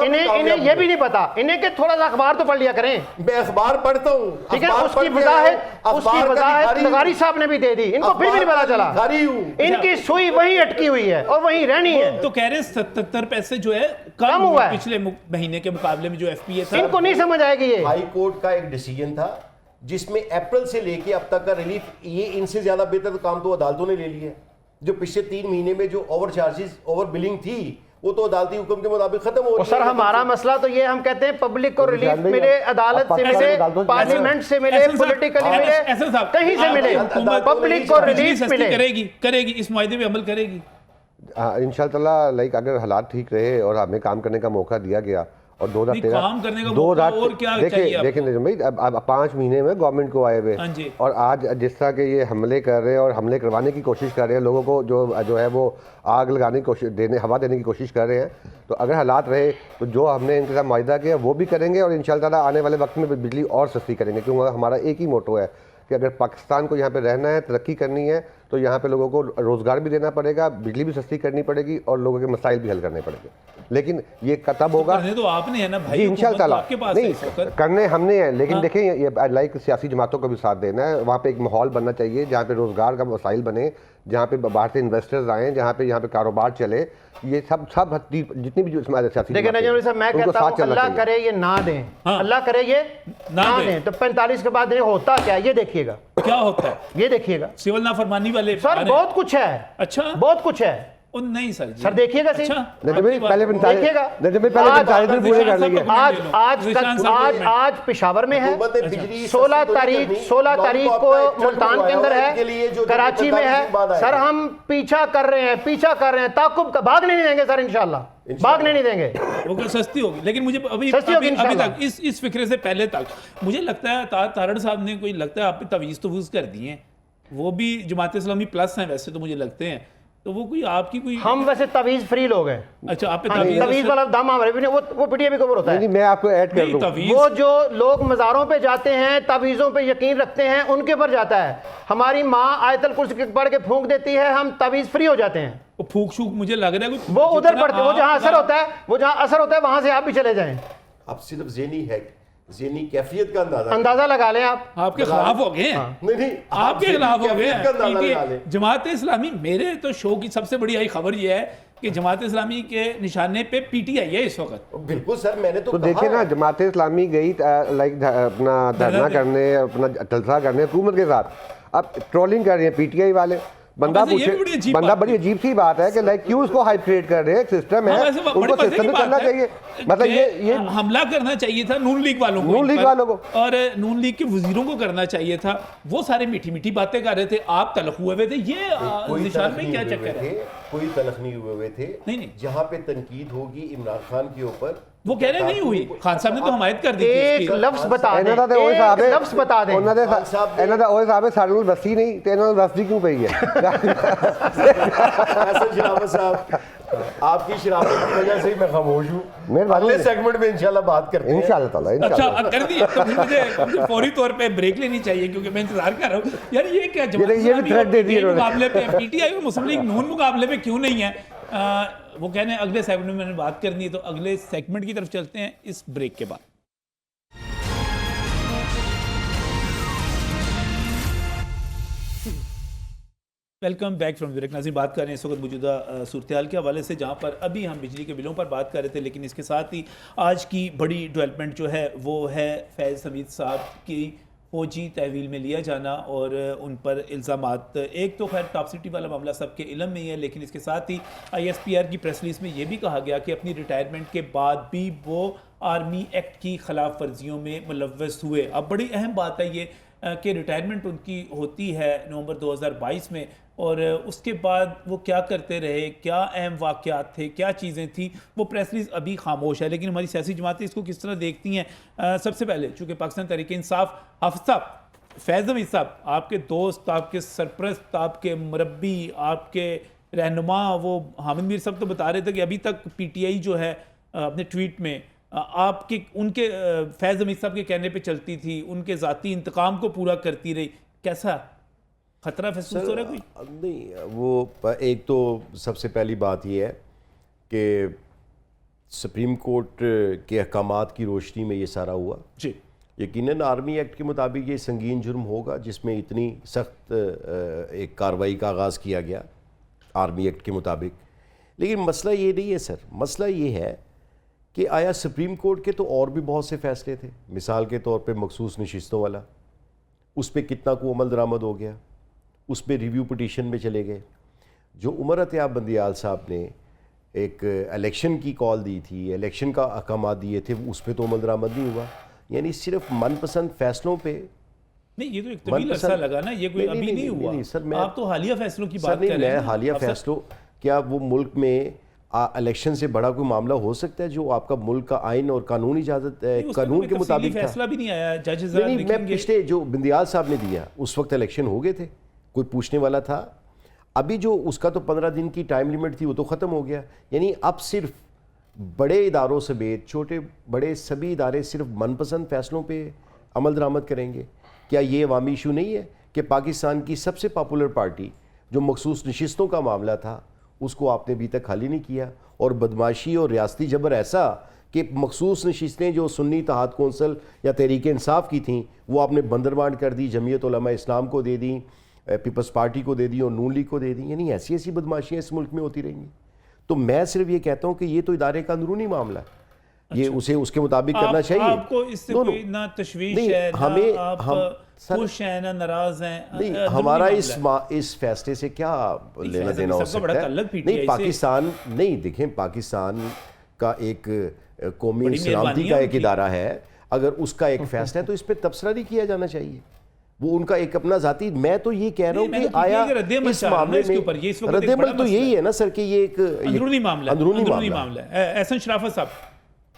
इन्हें ये भी नहीं पता, इन्हें के थोड़ा सा अखबार तो पढ़ लिया करें। मैं अखबार पढ़ता हूँ, ठीक है, उसकी वजाहत लगारी साहब ने भी दे दी, इनको फिर भी नहीं पता चला। इनकी सुई वहीं अटकी हुई है और वहीं रहनी है। तो कह रहे 77 पैसे जो है कम हुआ है पिछले महीने के मुकाबले में जो एफपीए था। इनको नहीं समझ आएगी ये। हाई कोर्ट का एक डिसीजन था जिसमें अप्रैल से लेके अब तक का रिलीफ, ये इनसे ज्यादा बेहतर काम तो अदालतों ने ले लिया है। जो पिछले 3 महीने में जो ओवर चार्जेस ओवर बिलिंग थी वो तो अदालती हुक्म के मुताबिक खत्म हो रही है। सर हमारा मसला तो ये हम कहते हैं पब्लिक को रिलीफ मिले, अदालत से मिले, पार्लियामेंट से मिले, पॉलिटिकली मिले, कहीं से मिले, पब्लिक को रिलीफ मिले। करेगी इस मुआहदे पे अमल करेगी इंशाल्लाह। लाइक अगर हालात ठीक रहे और हमें काम करने का मौका दिया गया और 2013 काम करने का मौका और क्या चाहिए? देखिए भाई अब 5 महीने में गवर्नमेंट को आए हुए और आज जिस तरह के ये हमले कर रहे हैं और हमले करवाने की कोशिश कर रहे हैं, लोगों को जो है वो आग लगाने की कोशिश, हवा देने की कोशिश कर रहे हैं। तो अगर हालात रहे तो जो हमने इनके साथ मुआहदा किया वो भी करेंगे और इंशाल्लाह आने वाले वक्त में बिजली और सस्ती करेंगे, क्योंकि हमारा एक ही मोटो है कि अगर पाकिस्तान को यहाँ पे रहना है, तरक्की करनी है, तो यहाँ पे लोगों को रोज़गार भी देना पड़ेगा, बिजली भी सस्ती करनी पड़ेगी और लोगों के मसाइल भी हल करने पड़ेंगे। लेकिन ये कब होगा? तो आपने है ना भाई, इंशाल्लाह नहीं करने हमने हैं, लेकिन देखें ये लाइक सियासी जमातों को भी साथ देना है। वहाँ पे एक माहौल बनना चाहिए जहाँ पे रोज़गार का मसाइल बने, जहाँ पे बाहर से इन्वेस्टर्स आएँ, जहाँ पे यहाँ पे कारोबार चले। ये सब जितनी भी सियासी देखिए नजम साहब, मैं कहता हूँ अल्लाह करे ये ना दें, अल्लाह करे ये ना दें, तो 45 के बाद ये होता क्या ये देखिएगा। क्या होता है ये देखिएगा। सिविल नाफरमानी वाले सर बहुत कुछ है। अच्छा बहुत कुछ है। नहीं सर जी, सर देखिएगा सही। पहले देखिएगा आज पेशावर में है, 16 तारीख को मुल्तान के अंदर है, कराची में है। सर हम पीछा कर रहे हैं ताकुब का, भागने नहीं देंगे सर, इंशाल्लाह भागने नहीं देंगे। वो सस्ती होगी, लेकिन मुझे अभी तक इस फिक्रे से पहले तक मुझे लगता है तारड़ साहब ने कोई लगता है आप पे तवीज़ तवीज़ कर दिए हैं, वो भी जमात इस्लामी प्लस हैं वैसे तो मुझे लगते हैं, तो वो कोई आपकी कोई हम वैसे तवीज फ्री लोग हैं। अच्छा आप पे तवीज वाला दाम हमारे भी नहीं, वो पीटीए भी कवर होता है। नहीं मैं आपको ऐड कर दूं, वो जो लोग मज़ारों पे जाते हैं, तवीज़ों पे यकीन रखते हैं, उनके ऊपर जाता है। हमारी माँ आयतल कुर्सी पढ़ के फूंक देती है, हम तवीज़ फ्री हो जाते हैं। वो फूक शूक मुझे लग रहा है वो उधर पड़ते, वो जहाँ असर होता है वहां से आप भी चले जाएं। अब सिर्फ ज़हनी कैफियत का अंदाजा लगा लें। आपके खिलाफ हो गए। नहीं आपके खिलाफ हो गए जमात इस्लामी। मेरे तो शो की सबसे बड़ी आई खबर यह है कि जमात इस्लामी के निशाने पे पीटीआई है इस वक्त। बिल्कुल सर, मैंने तो देखिए ना, जमात इस्लामी गई लाइक अपना धरना करने, अपना जलसा करने हुकूमत के साथ, अब ट्रोलिंग कर रहे हैं पीटीआई वाले। बंदा बड़ी अजीब सी बात है कि लाइक क्यों उसको हाइप क्रिएट कर रहे हैं। सिस्टम है, उनको सिस्टम में चलना चाहिए। मतलब ये हमला करना चाहिए था नून लीग वालों को और नून लीग के वजीरों को करना चाहिए था। वो सारे मीठी मीठी बातें कर रहे थे, आप तलख हुए हुए थे। ये निशान में क्या चक्कर है? कोई तलख नहीं हुए थे। नहीं जहाँ पे तनकीद होगी इमरान खान के ऊपर, वो कह रहे नहीं हुई। खान साहब ने तो हमायत कर दी। एक लफ्ज बता दें, लफ्ज बता दें। ਇਹਨਾਂ ਦਾ ਉਹ ਸਾਹਿਬ ਸਾਡੇ ਨੂੰ ਦੱਸੀ ਨਹੀਂ ਤੇ ਇਹਨਾਂ ਨੂੰ ਦੱਸਦੀ ਕਿਉਂ ਪਈ ਹੈ? शराफत साहब, आपकी शराफत की वजह से ही मैं खामोश हूँ। अगले सेगमेंट में इंशाल्लाह बात करते हैं इंशाल्लाह। अच्छा कर दी तो मुझे फौरी तौर पे ब्रेक लेनी चाहिए क्योंकि मैं इंतजार कर रहा हूँ यार। ये क्या मुकाबले पे पीटीआई और मुस्लिम लीग नून मुकाबले पे क्यों नहीं है? वो कहने हैं अगले सेगमेंट में मैंने बात करनी है, तो अगले सेगमेंट की तरफ चलते हैं इस ब्रेक के बाद। Welcome back from break. नाज़रीन, बात कर रहे हैं इस वक्त मौजूदा सूरत-ए-हाल के हवाले से, जहाँ पर अभी हम बिजली के बिलों पर बात कर रहे थे, लेकिन इसके साथ ही आज की बड़ी डेवलपमेंट जो है वो है फैज़ हमीद साहब की फौजी तहवील में लिया जाना और उन पर इल्ज़ामात। एक तो खैर टॉप सिटी वाला मामला सबके इल्म में ही है, लेकिन इसके साथ ही ISPR की प्रेस रिलीज में ये भी कहा गया कि अपनी रिटायरमेंट के बाद भी वो आर्मी एक्ट की खिलाफ वर्जियों में मुलव्वस हुए। अब बड़ी अहम बात है ये कि रिटायरमेंट उनकी होती है नवंबर 2022 में, और उसके बाद वो क्या करते रहे, क्या अहम वाक़यात थे, क्या चीज़ें थी, वो प्रेस रिलीज अभी खामोश है। लेकिन हमारी सियासी जमातें इसको किस तरह देखती हैं? सबसे पहले चूँकि पाकिस्तान तहरीक इंसाफ, हाफिज़ साहब, फैज़ हमीद साहब, आपके दोस्त, आपके सरपरस्त, आपके मुरब्बी, आपके रहनुमा, वो हामिद मीर साहब तो बता रहे थे कि अभी तक PTI जो है अपने ट्वीट में आपके उनके फैज़ हमीद साहब के कहने पे चलती थी, उनके ज़ाती इंतकाम को पूरा करती रही। कैसा खतरा महसूस हो रहा है कोई? नहीं, वो एक तो सबसे पहली बात ये है कि सुप्रीम कोर्ट के अहकामात की रोशनी में ये सारा हुआ। जी, यकीनन आर्मी एक्ट के मुताबिक ये संगीन जुर्म होगा जिसमें इतनी सख्त एक कार्रवाई का आगाज़ किया गया आर्मी एक्ट के मुताबिक। लेकिन मसला ये नहीं है सर, मसला ये है कि आया सुप्रीम कोर्ट के तो और भी बहुत से फैसले थे, मिसाल के तौर पे मखसूस नशिस्तों वाला, उस पर कितना को अमल दरामद हो गया, उस पर रिव्यू पिटीशन में चले गए। जो उमर अतियाब बंदियाल साहब ने एक इलेक्शन की कॉल दी थी, इलेक्शन का अहकामात दिए थे, उस पर तो अमल दरामद नहीं हुआ। यानी सिर्फ मनपसंद फैसलों पे नहीं, ये तो एक तवील अरसा लगा ना, ये कोई अभी नहीं हुआ। सर, आप तो हालिया फैसलों की सर बात नहीं, कर रहे हैं मैं ना। हालिया अफसर, फैसलों, क्या वो मुल्क में इलेक्शन से बड़ा कोई मामला हो सकता है जो आपका मुल्क का आइन और कानून इजाजत नहीं, उसका कानून कोई के मुताबिक तफसीली था? फैसला भी नहीं आया, जजेस नहीं, मैं पिछले जो बंदियाल साहब ने दिया उस वक्त इलेक्शन हो गए थे, कोई पूछने वाला था? अभी जो उसका तो 15 दिन की टाइम लिमिट थी वो तो ख़त्म हो गया। यानी अब सिर्फ बड़े इदारों समेत छोटे बड़े सभी इदारे सिर्फ मनपसंद फैसलों पे अमल दरामद करेंगे। क्या ये अवामी इशू नहीं है कि पाकिस्तान की सबसे पॉपुलर पार्टी जो मखसूस नशिस्तों का मामला था उसको आपने अभी तक खाली नहीं किया, और बदमाशी और रियासती जबर ऐसा कि मखसूस नशिस्तें जो सुन्नी इत्तेहाद कौंसल या तहरीक इंसाफ की थीं वो आपने बंदरबांट कर दी, जमीयत उलमा इस्लाम को दे दी, पीपल्स पार्टी को दे दी और नून लीग को दे दी। यानी ऐसी ऐसी बदमाशियाँ इस मुल्क में होती रहेंगी। तो मैं सिर्फ ये कहता हूँ कि ये तो इदारे का अंदरूनी मामला है, ये उसे उसके मुताबिक करना चाहिए। आपको इससे कोई ना तशवीश नहीं, है, हमें- ना आप सर- खुश हैं, ना नाराज हैं? नहीं, अंदरूनी हमारा मामला है। इस फैसले से क्या लेना फैसले देना हो सबका बड़ा सकता ताल्लुक है? PTI नहीं, से। पाकिस्तान नहीं, देखें, पाकिस्तान का एक कौमी बड़ी सलामती मेहरबानी का है एक उनकी। इदारा है, अगर उसका एक फैसला है तो इस पर तबसरा नहीं किया जाना चाहिए। वो उनका एक अपना जाती, मैं तो ये कह रहा हूँ नहीं, कि मैं तो आया PTI के रद्द-ए-अमल इस चाह रहा हूं ना मामले इसके में ऊपर। ये इस वक्त एक रद्द-ए-अमल बड़ा तो मसला यही है ना सर कि ये एक अंदरूनी मामला है, अंदरूनी मामला है। एहसन शराफत साहब,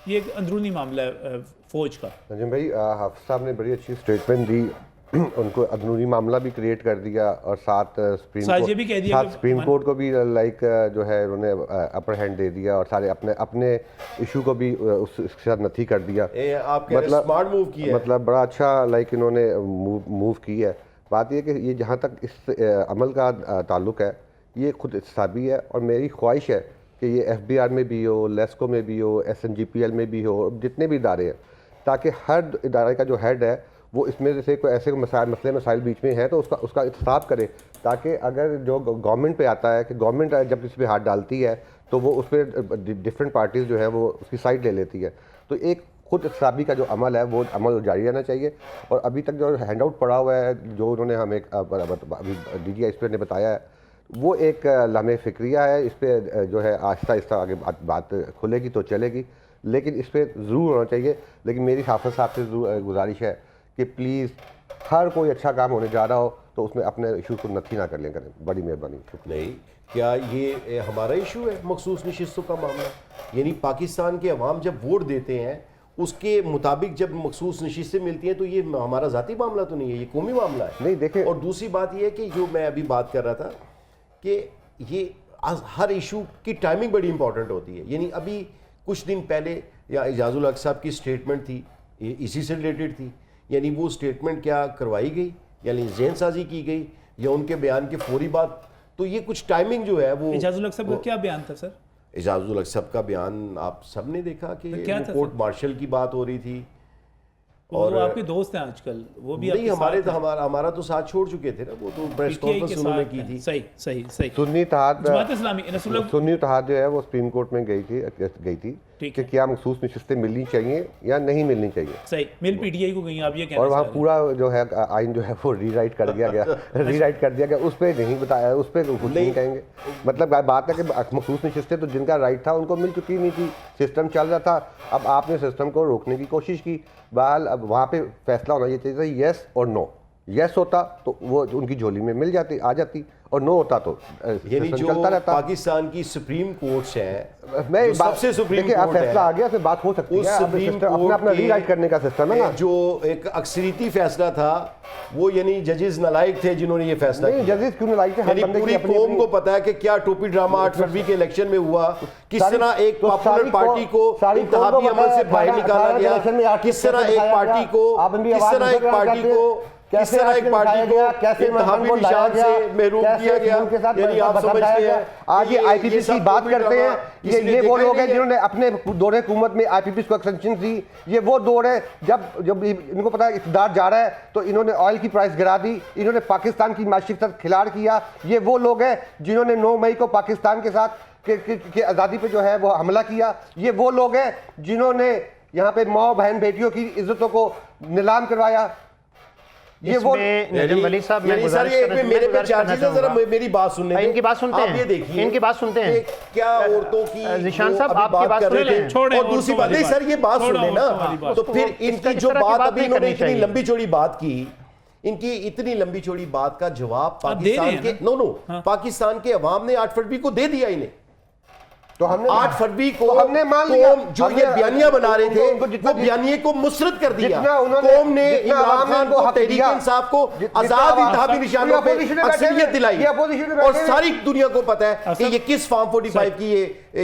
ये एक अंदरूनी मामला है फौज का। नजीम भाई, हाफिज साहब ने बड़ी अच्छी स्टेटमेंट दी, उनको अंदरूनी मामला भी क्रिएट कर दिया और साथ साथ ये भी कह दिया कि सुप्रीम कोर्ट को भी लाइक जो है उन्होंने अपर हैंड दे दिया और सारे अपने इशू को भी उसके साथ नथी कर दिया। आपके स्मार्ट मूव किया है। मतलब बड़ा अच्छा लाइक इन्होंने मूव की है। बात ये कि ये जहाँ तक इस अमल का ताल्लुक है ये खुद इत्साबी है, और मेरी ख्वाहिश है कि ये FBR में भी हो, लेस्को में भी हो, SNGPL में भी हो, जितने भी इदारे हैं, ताकि हर इदारे का जो हेड है वो इसमें से कोई ऐसे मसले मसाइल बीच में है तो उसका इंतखाब करे, ताकि अगर जो गवर्नमेंट पे आता है कि गवर्नमेंट जब इस पर हाथ डालती है तो वो उस पर डिफरेंट पार्टीज़ जो है वो उसकी साइड ले लेती है। तो एक खुद इत्साबी का जो अमल है वो अमल जारी रहना चाहिए। और अभी तक जो हैंड आउट पड़ा हुआ है जो उन्होंने हमें अभी DGI इस पर ने बताया है वो एक लम्हे फ़िक्रिया है। इस पर जो है आहिस्ता आहिस्ता आगे बात खुलेगी तो चलेगी, लेकिन इस पर ज़रूर होना चाहिए। लेकिन मेरी हाफिज़ साहब से गुजारिश है कि प्लीज़ हर कोई अच्छा काम होने जा रहा हो तो उसमें अपने इशू को नथी ना कर लें करें। बड़ी मेहरबानी, शुक्रिया। नहीं, क्या ये हमारा इशू है मखसूस नशिस्तों का मामला? यानी पाकिस्तान के अवाम जब वोट देते हैं उसके मुताबिक जब मखसूस नशिस्तें मिलती हैं तो ये हमारा ज़ाती मामला तो नहीं है, ये कौमी मामला है। नहीं, देखें, और दूसरी बात ये है कि जो मैं अभी बात कर रहा था कि ये हर इशू की टाइमिंग बड़ी इंपॉर्टेंट होती है। यानी अभी कुछ दिन पहले या इजाजुल हक साहब की स्टेटमेंट थी, इसी से रिलेटेड थी। यानी वो स्टेटमेंट क्या करवाई गई, यानी जहन साजी की गई या उनके बयान के फौरी बाद? तो ये कुछ टाइमिंग जो है वो इजाजुल हक साहब का क्या बयान था सर? इजाजुल हक साहब का बयान आप सब ने देखा कि क्या वो था कोर्ट मार्शल की बात हो रही थी। और वो आपके दोस्त हैं आजकल, वो भी नहीं, आपके साथ हैं। हमारा तो साथ छोड़ चुके थे ना, वो तो प्रेस PTI कॉन्फ्रेंस के उन्होंने साथ की हैं। थी। सही सही सही। सुन्नी इत्तेहाद सुन्नी इत्तेहाद जो है वो सुप्रीम कोर्ट में गई थी ठीक कि है। क्या मखसूस नशिस्तें मिलनी चाहिए या नहीं मिलनी चाहिए, सही मिल PTI को गई, आप ये कहना और वहाँ चाह रहे हैं। पूरा जो है आइन जो है वो रीराइट कर दिया गया उस पर नहीं बताया, उस पर कुछ नहीं कहेंगे। मतलब बात है कि मखसूस नशिस्तें तो जिनका राइट था उनको मिल चुकी नहीं थी, सिस्टम चल रहा था। अब आपने सिस्टम को रोकने की कोशिश की, बहरहाल अब वहाँ पे फैसला होना ये चाहिए येस और नो, यस होता तो वो उनकी झोली में मिल जाती, आ जाती, और नो होता तो यानी सिस्टम जो चलता रहता। पाकिस्तान की सुप्रीम कोर्ट्स है, मैं जो सबसे सुप्रीम देखिए, आप कोर्ट फैसला है, आ गया, फिर बात हो सकती उस है, सुप्रीम अपना कोर्ट अपना के रीराइट करने का सिस्टम है ना। जो एक अक्सरियती फैसला था, वो यानी जजेस नालायक थे जिन्होंने ये फैसला नहीं, किया। जजेस क्यों नहीं लाइक थे? हर यानी बंदे की पूरी अपनी कौम अपनी- को पता है कि क्या टोपी ड्रामा 8 फरवरी के इलेक्शन में हुआ, किस सारी- तरह एक तो पॉपुलर सारी पार्टी को सारी कौम को इंतखाबी पता अमल है, से बाहर 18 निकाला के इलेक्शन में गया, आर्टिस्ट किस तरह कैसे एक दिखाया पार्टी गया? को आप इनकी किस आवाज तरह एक निकल पार्टी जाते को हैं। कैसे किस तरह एक आजकल पार्टी दिखाया गया, को कैसे इंतखाबी इमरान को लाया निशान गया, से महरूम कैसे किया गया। उनके साथ यानी आप बताया समझते गया। हैं आज ये आईपीपीसी सब की बात टोपी करते ड्रामा हैं, किसी ने ये वो देखा ही लोग हैं नहीं है। जिन्होंने अपने दौरे हुकूमत में आईपीपीसी को एक्सटेंशन दी। ये वो दौर है जब इनको पता है इक़्तिदार जा रहा है तो इन्होंने ऑयल की प्राइस गिरा दी, इन्होंने पाकिस्तान की माशी के साथ खिलाड़ किया। ये वो लोग हैं जिन्होंने 9 मई को पाकिस्तान के साथ के आज़ादी पे जो है वो हमला किया। ये वो लोग हैं जिन्होंने यहाँ पे माँ बहन बेटियों की इज्जतों को नीलाम करवाया। ये वो नजम वली साहब, मैं यानी सर गुजारिश ये करना- मैं मेरे पे गुजारिश चार करना चीजें, जरा चाहूंगा। मेरी बात सुनने दें। इनकी बात सुनते आप हैं, ये देखिए इनकी बात सुनते हैं। कि क्या औरतों की निशान जो साहब, अभी आपकी बात कर रहे सुन लें। थे, छोड़ें और दूसरी औरतों बात वाली नहीं सर, ये बात छोड़ो सुन लें औरतों वाली ना, बात। तो फिर इस इनकी तरह जो की बात बात अभी नहीं इन्होंने करनी इतनी चाहिए। लंबी चौड़ी बात की, इनकी इतनी लंबी चौड़ी बात का जवाब आप दे रहे पाकिस्तान हैं के ना? पाकिस्तान के अवाम ने 8 फरवरी को दे दिया इन्हें। तो हमने 8 फरवरी को तो हमने मान लिया, कौम जो हमने- ये बयानिया बना रहे थे उनको जितना- वो बयानिए को मुसरत कर दिया। जितना उन्होंने- कौम ने जितना इमरान आवाम ने खान उनको को हक तहरीक दिया, इंसाफ को जितना आजाद आवाम- इंतखाबी निशानों पे अपोजिशन में बैठे अक्सरियत हुए- दिलाई, ये अपोजिशन में और बैठे हुए- सारी दुनिया को पता है कि ये किस फार्म 45 की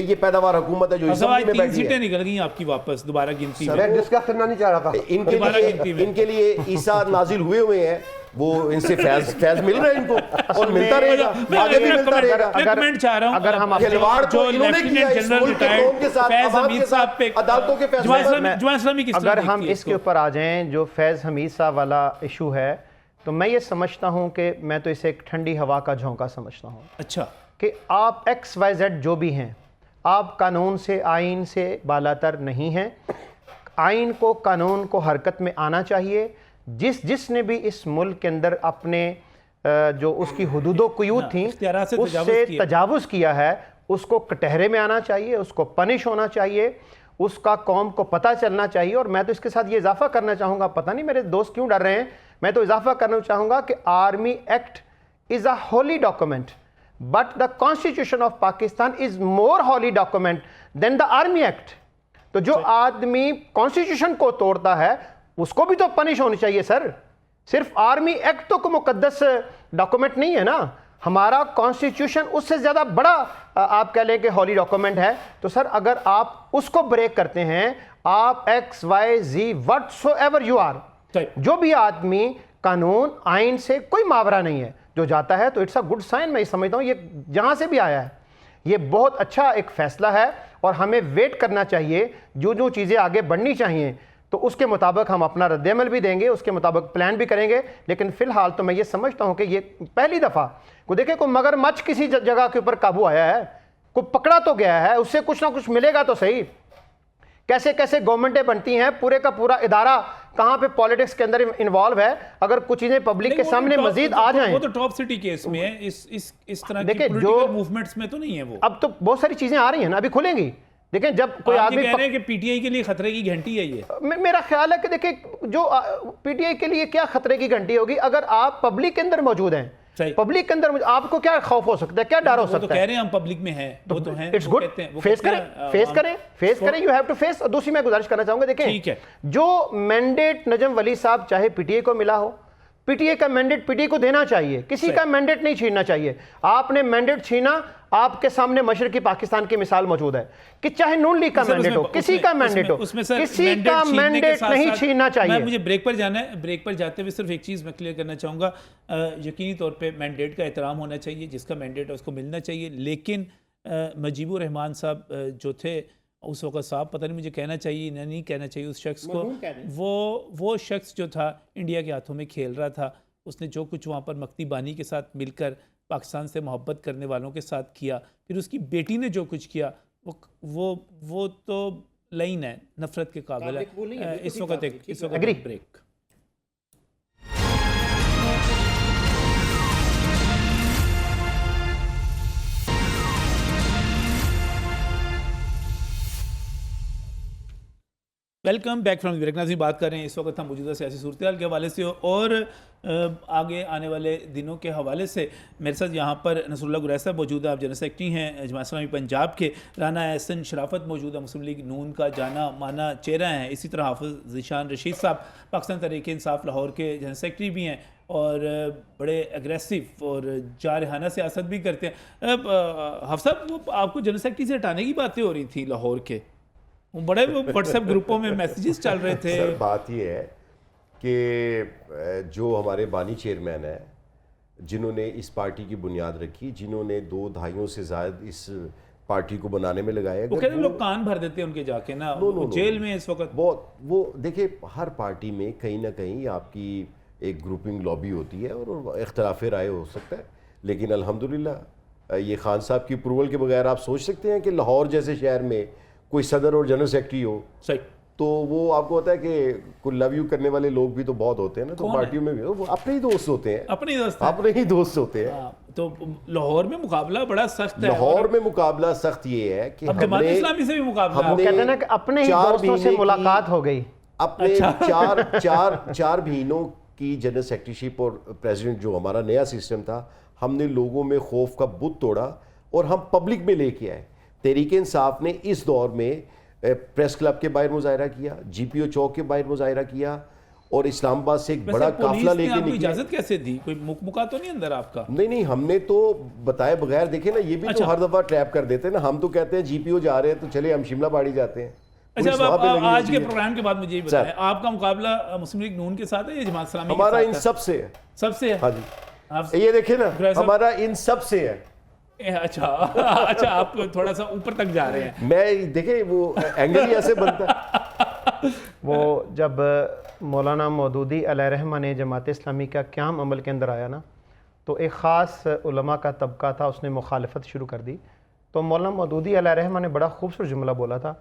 ये पैदावार हुकूमत है जो असल आज असेंबली में 3 बैठी सीटें है। निकल गई आपकी वापस दोबारा गिनती में। मैं डिस्कस करना नहीं चाह रहा था। इनके लिए ईसा नाजिल हुए हैं, वो इनसे फैज मिल रहा है इनको, और मिलता रहेगा, आगे भी मिलता रहेगा। कमेंट चाह रहा हूं, अगर हम खिलवाड़ तो इन्होंने किया इस जनरल मुल्क के कौम के साथ, फैज अवाम हमीद के साहब साथ, पे अदालतों के फैसले जुमा इस्लामी किस तरह अगर हम देखती है इसके ऊपर आ जाएं, जो फैज़ हमीद साहब वाला इशू है, तो मैं ये समझता हूं कि मैं तो इसे एक ठंडी हवा का झोंका समझता हूं अच्छा कि आप XYZ जो भी हैं, आप कानून से, आइन से बालातर नहीं हैं। आइन को, कानून को हरकत में आना चाहिए। जिसने भी इस मुल्क के अंदर अपने जो उसकी हुदूदो कुयूद थी इख्तियारात से उससे तजावुज़ किया है, उसको कटहरे में आना चाहिए, उसको पनिश होना चाहिए, उसका कौम को पता चलना चाहिए। और मैं तो इसके साथ ये इजाफा करना चाहूँगा, पता नहीं मेरे दोस्त क्यों डर रहे हैं, मैं तो इजाफा करना चाहूँगा कि army act is a holy document, but the constitution of Pakistan is more holy document than the army act. तो जो आदमी कॉन्स्टिट्यूशन को तोड़ता है उसको भी तो पनिश होनी चाहिए सर। सिर्फ आर्मी एक्ट तो कोई मुकद्दस डॉक्यूमेंट नहीं है ना, हमारा कॉन्स्टिट्यूशन उससे ज़्यादा बड़ा आप कह लें कि हॉली डॉक्यूमेंट है। तो सर अगर आप उसको ब्रेक करते हैं, आप XYZ व्हाटसोएवर यू आर, जो भी आदमी कानून आइन से कोई मावरा नहीं है जो जाता है, तो इट्स अ गुड साइन। मैं समझता हूँ ये जहाँ से भी आया है ये बहुत अच्छा एक फैसला है, और हमें वेट करना चाहिए, जो जो चीज़ें आगे बढ़नी चाहिए तो उसके मुताबिक हम अपना रद्दअमल भी देंगे, उसके मुताबिक प्लान भी करेंगे। लेकिन फ़िलहाल तो मैं ये समझता हूँ कि ये पहली दफ़ा को देखे कोई मगरमच्छ किसी जगह के ऊपर काबू आया है, कोई पकड़ा तो गया है, उससे कुछ ना कुछ मिलेगा तो सही। कैसे कैसे गवर्नमेंटें बनती हैं, पूरे का पूरा इदारा कहाँ पे पॉलिटिक्स के अंदर इन्वॉल्व है। अगर कुछ चीज़ें पब्लिक के सामने मजीद आ जाएं, वो तो टॉप सिटी केस में है, इस तरह की देखिए, पॉलिटिकल मूवमेंट्स में तो नहीं है वो। अब तो बहुत सारी चीज़ें आ रही हैं ना, अभी खुलेंगी। देखें जब कोई आप आदमी ये कह रहे हैं कि पीटीआई के लिए खतरे की घंटी है ये। मेरा ख्याल है कि देखिए जो पीटीआई के लिए क्या खतरे की घंटी होगी, अगर आप पब्लिक के अंदर मौजूद हैं, पब्लिक के अंदर आपको क्या खौफ हो सकता है, क्या डर हो सकता है? वो तो कह रहे हैं हम पब्लिक में हैं, वो तो हैं, इट्स गुड, फेस करें, यू हैव टू फेस। और दूसरी मैं गुजारिश करना चाहूंगा, देखें ठीक है, जो मैंडेट नजम वली साहब चाहे पीटीआई को मिला हो, पीटीआई का मैंडेट पीटीआई को देना चाहिए, किसी का मैंडेट नहीं छीनना चाहिए। आपने मैंडेट छीना, आपके सामने मशरकी पाकिस्तान की मिसाल मौजूद है कि चाहे नून लीग का मैंडेट हो, किसी का मैंडेट हो, किसी का मैंडेट नहीं छीनना चाहिए। मुझे ब्रेक पर जाना है, ब्रेक पर जाते हुए सिर्फ एक चीज़ मैं क्लियर करना चाहूँगा, यकीनी तौर पे मैंडेट का एहतराम होना चाहिए, जिसका मैंडेट है उसको मिलना चाहिए। लेकिन मुजीबुर रहमान साहब जो थे उस वक्त साहब, पता नहीं मुझे कहना चाहिए या नहीं कहना चाहिए उस शख्स को, वो शख्स जो था इंडिया के हाथों में खेल रहा था, उसने जो कुछ वहाँ पर मक्ती बानी के साथ मिलकर पाकिस्तान से मोहब्बत करने वालों के साथ किया, फिर उसकी बेटी ने जो कुछ किया, वो तो लाइन है, नफरत के काबिल है। इस वक्त break. Welcome back from break. नाज़रीन, बात कर रहे हैं इस वक्त हम मौजूदा सियासी सूरत के हवाले से और आगे आने वाले दिनों के हवाले से। मेरे साथ यहाँ पर नसरुल्लाह गुरैश साहब मौजूद है, आप जनरल सेक्रेटरी हैं जमात इस्लामी पंजाब के। राना एहसन शराफत मौजूद है, मुस्लिम लीग नून का जाना माना चेहरा है। इसी तरह हाफिज़ ज़ीशान रशीद साहब पाकिस्तान तहरीक इंसाफ लाहौर के जनरल सेक्रेटरी भी हैं और बड़े एग्रेसिव और जारहाना सियासत भी करते हैं। हाफ़िज़ साहब, वो आपको जनरल सेक्रेटरी से हटाने की बातें हो रही थी लाहौर के, वो बड़े व्हाट्सएप ग्रुपों में मैसेजेस चल रहे थे। सर, बात ये है कि जो हमारे बानी चेयरमैन है, जिन्होंने इस पार्टी की बुनियाद रखी, जिन्होंने 2 दहाइयों से ज़्यादा इस पार्टी को बनाने में लगाया, वो कहते हैं लोग कान भर देते हैं उनके जाके ना, जेल में इस वक्त। वो देखिए, हर पार्टी में कहीं ना कहीं आपकी एक ग्रुपिंग लॉबी होती है और इख्तलाफ राय हो सकता है, लेकिन अल्हम्दुलिल्लाह ये खान साहब की अप्रूवल के बगैर आप सोच सकते हैं कि लाहौर जैसे शहर में कोई सदर और जनरल सेक्रेटरी हो, सही, तो वो आपको पता है कि कोई लव यू करने वाले लोग भी तो बहुत होते हैं ना, तो पार्टियों में भी वो अपने ही दोस्त होते हैं, अपने ही दोस्त होते हैं। तो लाहौर में मुकाबला बड़ा सख्त है। लाहौर में मुकाबला सख्त ये है कि जमात इस्लामी से भी मुकाबला, वो कहते हैं ना कि अपने ही दोस्तों से मुलाकात हो गई। अपने 4 महीनों की जनरल सेक्रेटरीशिप और प्रेसिडेंट जो हमारा नया सिस्टम था, हमने लोगों में खौफ का बुत तोड़ा और हम पब्लिक में लेके आए। तहरीक इंसाफ ने इस दौर में प्रेस क्लब के बाहर मुजाहरा किया, GPO चौक के बाहर मुजाहरा किया और इस्लामाबाद से एक बड़ा काफिला लेके निकले। इजाजत कैसे दी? कोई मुका तो नहीं अंदर आपका? नहीं, हमने तो बताए बगैर, देखे ना, ये भी तो हर दफा ट्रैप कर देते हैं ना। हम तो कहते हैं GPO जा रहे हैं तो चले हम शिमला बाड़ी जाते हैं। अच्छा, अब आज के प्रोग्राम के बाद मुझे ये बताएं, आपका मुकाबला मुस्लिम लीग नून के साथ है या जमात इस्लामी? हमारा इन सबसे है। सबसे है? हाँ जी, ये देखे ना, हमारा इन सबसे है। अच्छा, आप थोड़ा सा ऊपर तक जा रहे हैं। मैं देखे वो एंगल ही ऐसे बनता है। वो जब मौलाना मौदूदी अलैहिर्रहमा ने जमात इस्लामी का क़याम अमल के अंदर आया ना, तो एक ख़ास उलमा का तबका था, उसने मुखालफत शुरू कर दी। तो मौलाना मौदूदी अलैहिर्रहमा ने बड़ा खूबसूरत जुमला बोला था,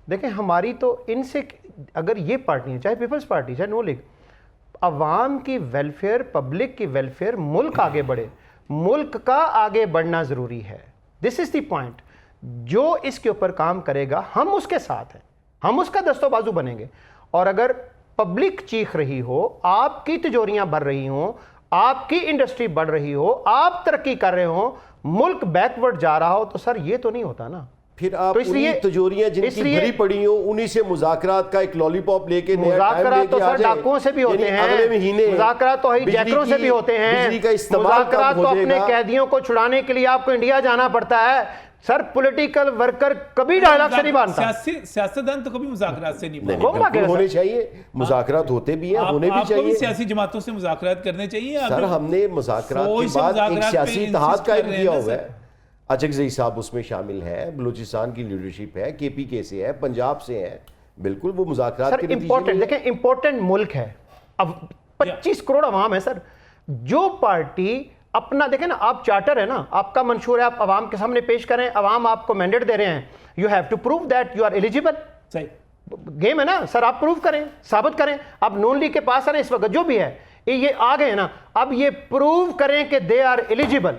देखें हमारी तो इनसे, अगर ये पार्टी है, चाहे पीपल्स पार्टी, चाहे नो लीग, अवाम की वेलफेयर, पब्लिक की वेलफेयर, मुल्क आगे बढ़े, मुल्क का आगे बढ़ना ज़रूरी है। This is the point. जो इसके ऊपर काम करेगा, हम उसके साथ हैं, हम उसका दस्तो बाजू बनेंगे। और अगर पब्लिक चीख रही हो, आपकी तिजोरियां बढ़ रही हो, आपकी इंडस्ट्री बढ़ रही हो, आप तरक्की कर रहे हो, मुल्क बैकवर्ड जा रहा हो, तो सर ये तो नहीं होता ना। फिर आप तो इसलिए तिजोरियां जिनकी भरी पड़ी हो, उन्हीं से मुज़ाकरात का एक लॉलीपॉप लेके, मुज़ाकरात तो सर डाकुओं से भी होते हैं, अगले महीने मुज़ाकरात तो हाईजैकरों से भी होते हैं, बिजली का इस्तेमाल मुज़ाकरात तो अपने कैदियों को छुड़ाने के लिए आपको इंडिया जाना पड़ता है। सर पॉलिटिकल वर्कर कभी डायलॉग से नहीं बनता, सियासतदान तो कभी मुज़ाकरात से नहीं बनता। होने चाहिए, मुज़ाकरात होते भी हैं, होने भी चाहिए। सियासी जमातों से मुज़ाकरात करने चाहिए। सर हमने मुज़ाकरात के बाद एक सियासी इत्तेहाद कायम किया हुआ है। अचकज़ई साहब उसमें शामिल है, बलूचिस्तान की लीडरशिप है, KPK से है, पंजाब से है, बिल्कुल वो मुज़ाकरात के इंपॉर्टेंट, देखें इंपॉर्टेंट मुल्क है, अब 25 करोड़ अवाम है सर। जो पार्टी अपना, देखें ना, आप चार्टर है ना, आपका मंशूर है, आप अवाम के सामने पेश करें, अवाम आपको मैंडेट दे रहे हैं, you have to prove that you are eligible. सही गेम है ना सर, आप प्रूव करें, साबित करें। अब नून लीग के पास है ना इस वक्त जो भी है, ये आ गए ना, अब ये प्रूव करें कि दे आर एलिजिबल।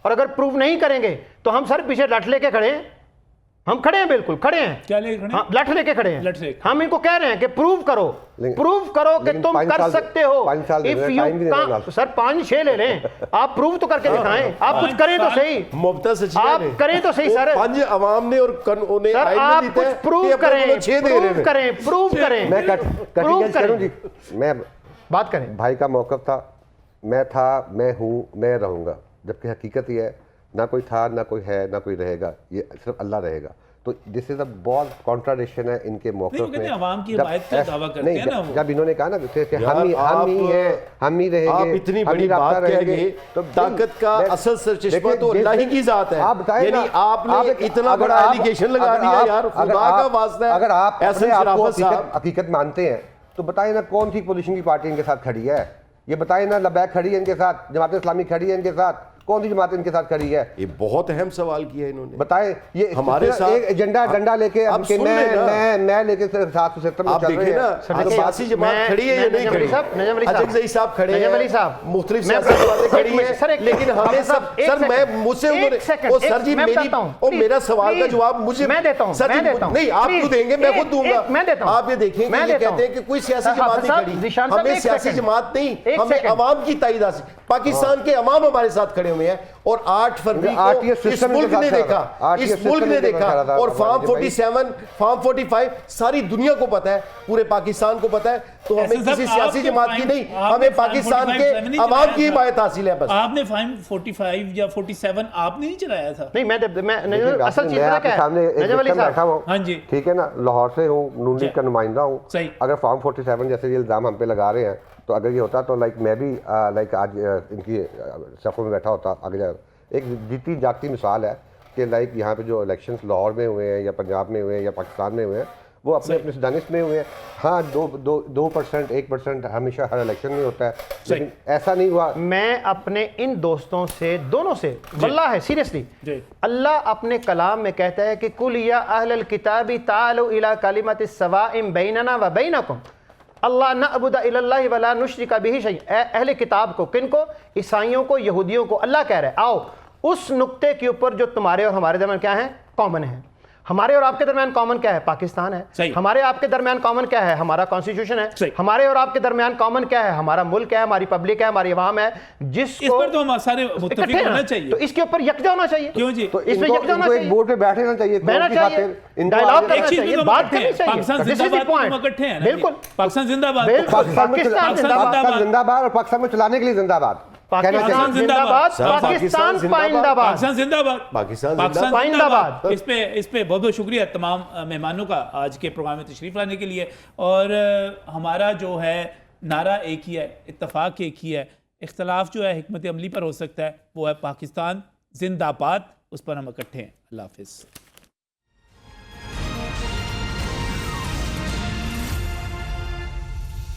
और अगर प्रूव नहीं करेंगे तो हम सर पीछे लठ लेके खड़े हैं, हम खड़े हैं, बिल्कुल खड़े हैं। क्या लेके खड़े हैं? हाँ, लठ लेके खड़े हैं। हम इनको कह रहे हैं कि प्रूव करो कि तुम कर सकते हो। इफ यू सर 5-6 ले लें, आप प्रूव तो करके दिखाएं, आप कुछ करें तो सही, आप करें तो सही सर। 5 अवाम ने और सर आप कुछ प्रूव करें, प्रूव करें। मैं बात करें, भाई का मौक़िफ़ था, मैं था, मैं हूँ, मैं रहूँगा, जबकि हकीकत ये है ना कोई था, ना कोई है, ना कोई रहेगा, ये सिर्फ अल्लाह रहेगा। तो दिस इज अ बहुत कॉन्ट्राडिक्शन है इनके मौक़िफ़ में। अवाम की हिमायत का दावा करते हैं ना वो। जब इन्होंने कहा ना कि हम ही हैं, हम ही रहेंगे, आप इतनी बड़ी बात कहेंगे, तो ताकत का असल चश्मा तो अल्लाह ही की ज़ात है। आप बताएं ना, आपने इतना बड़ा एलिगेशन लगा दिया यार, खुदा का वास्ता है। अगर आप हकीकत मानते हैं तो बताएं ना, कौन सी पोजीशन की पार्टी इनके साथ खड़ी है? ये बताएं ना, लबैक खड़ी है इनके साथ, जमात इस्लामी खड़ी है इनके साथ, कौन सी जमात इनके साथ खड़ी है? ये बहुत अहम सवाल किया इन्होंने। बताएं, ये हमारे साथ एक एजेंडा डंडा लेके आप सुन लेना। मैं लेके 770 में आप चल रहे देखिए ना, हैं। सियासी जमात खड़ी है या नहीं खड़ी? अजक ज़ई साहब खड़े हैं, मुख्तलिफ सियासी जमातें खड़ी हैं, लेकिन हमें सब सर मैं मुझसे उन्होंने ओ सर जी मेरी ओ मेरा सवाल का जवाब मुझे मैं देता हूं, सर जी नहीं आप क्यों देंगे, मैं खुद दूंगा। मैं देता हूं, आप ये देखेंगे, ये कहते हैं कि कोई सियासी जमात नहीं खड़ी, हमें सियासी जमात नहीं, हमें अवाम की ताईद हासिल, पाकिस्तान के अवाम हमारे साथ खड़े हुए हैं। और 8 फरवरी को इस मुल्क ने देखा, इस मुल्क ने देखा, और फार्म 47 फार्म 45 सारी दुनिया को पता है, पूरे पाकिस्तान को पता है। तो हमें किसी सियासी जमात की नहीं, हमें पाकिस्तान के अवाम की हिमायत हासिल है। बस आपने फार्म 45 या 47 आपने नहीं चलाया था? नहीं, मैं असल चीज क्या है, सामने एक बैठा हूं, हाँ जी, ठीक है ना, लाहौर से हूँ, नून लीग का नुमाइंदा हूँ। सही। अगर फार्म 47 जैसे ये इल्ज़ाम हम पे लगा रहे हैं, तो अगर ये होता तो लाइक मैं भी लाइक आज इनकी सफ़ों में बैठा होता। अगर एक जीती जागती मिसाल है कि लाइक यहाँ पे जो इलेक्शंस लाहौर में हुए हैं या पंजाब में हुए हैं या पाकिस्तान में हुए हैं, वो अपने अपने दानिश में हुए हैं। हाँ, 2% 1% हमेशा हर इलेक्शन में होता है, लेकिन ऐसा नहीं हुआ। मैं अपने इन दोस्तों से, दोनों से वल्लाह है, सीरियसली, अल्लाह अपने कलाम में कहता है कि कुल या अहलल किताबी तालू इला कलिमतिस सवाइम बैनना व बैनकुम अल्लाह नअबुद इल्लल्लाह वला नुश्रिका बिही शै। अहले किताब को, किनको? ईसाइयों को, यहूदियों को अल्लाह कह रहा है आओ उस नुक्ते के ऊपर जो तुम्हारे और हमारे दरमियान क्या है, कॉमन है। हमारे और आपके दरमियान कॉमन क्या है? पाकिस्तान है। हमारे आपके दरमियान कॉमन क्या है? हमारा कॉन्स्टिट्यूशन है। हमारे और आपके दरमियान कॉमन क्या है? हमारा मुल्क है, हमारी पब्लिक है, हमारी अवाम है, जिसको इस पर तो हम सारे मुत्तफिक होना चाहिए। तो इसके ऊपर यकजा होना चाहिए। क्यों जी? तो इस पे यकजा होना चाहिए, एक बोर्ड पे बैठना चाहिए, बैठना चाहिए, डायलॉग करना चाहिए, बात करनी चाहिए। पाकिस्तान जिंदाबाद, इकट्ठे हैं बिल्कुल, पाकिस्तान जिंदाबाद, पाकिस्तान जिंदाबाद और पाकिस्तान में चलाने के लिए जिंदाबाद, पाकिस्तान जिंदाबाद, पाकिस्तान पाइंदाबाद, पाकिस्तान जिंदाबाद, पाकिस्तान जिंदाबाद। इस पे बहुत बहुत शुक्रिया तमाम मेहमानों का आज के प्रोग्राम में तशरीफ लाने के लिए। और हमारा जो है नारा एक ही है, इत्तफाक एक ही है, इख्तलाफ जो है हिकमत अमली पर हो सकता है, वो है पाकिस्तान जिंदाबाद, उस पर हम इकट्ठे हैं। अल्लाह हाफिज़।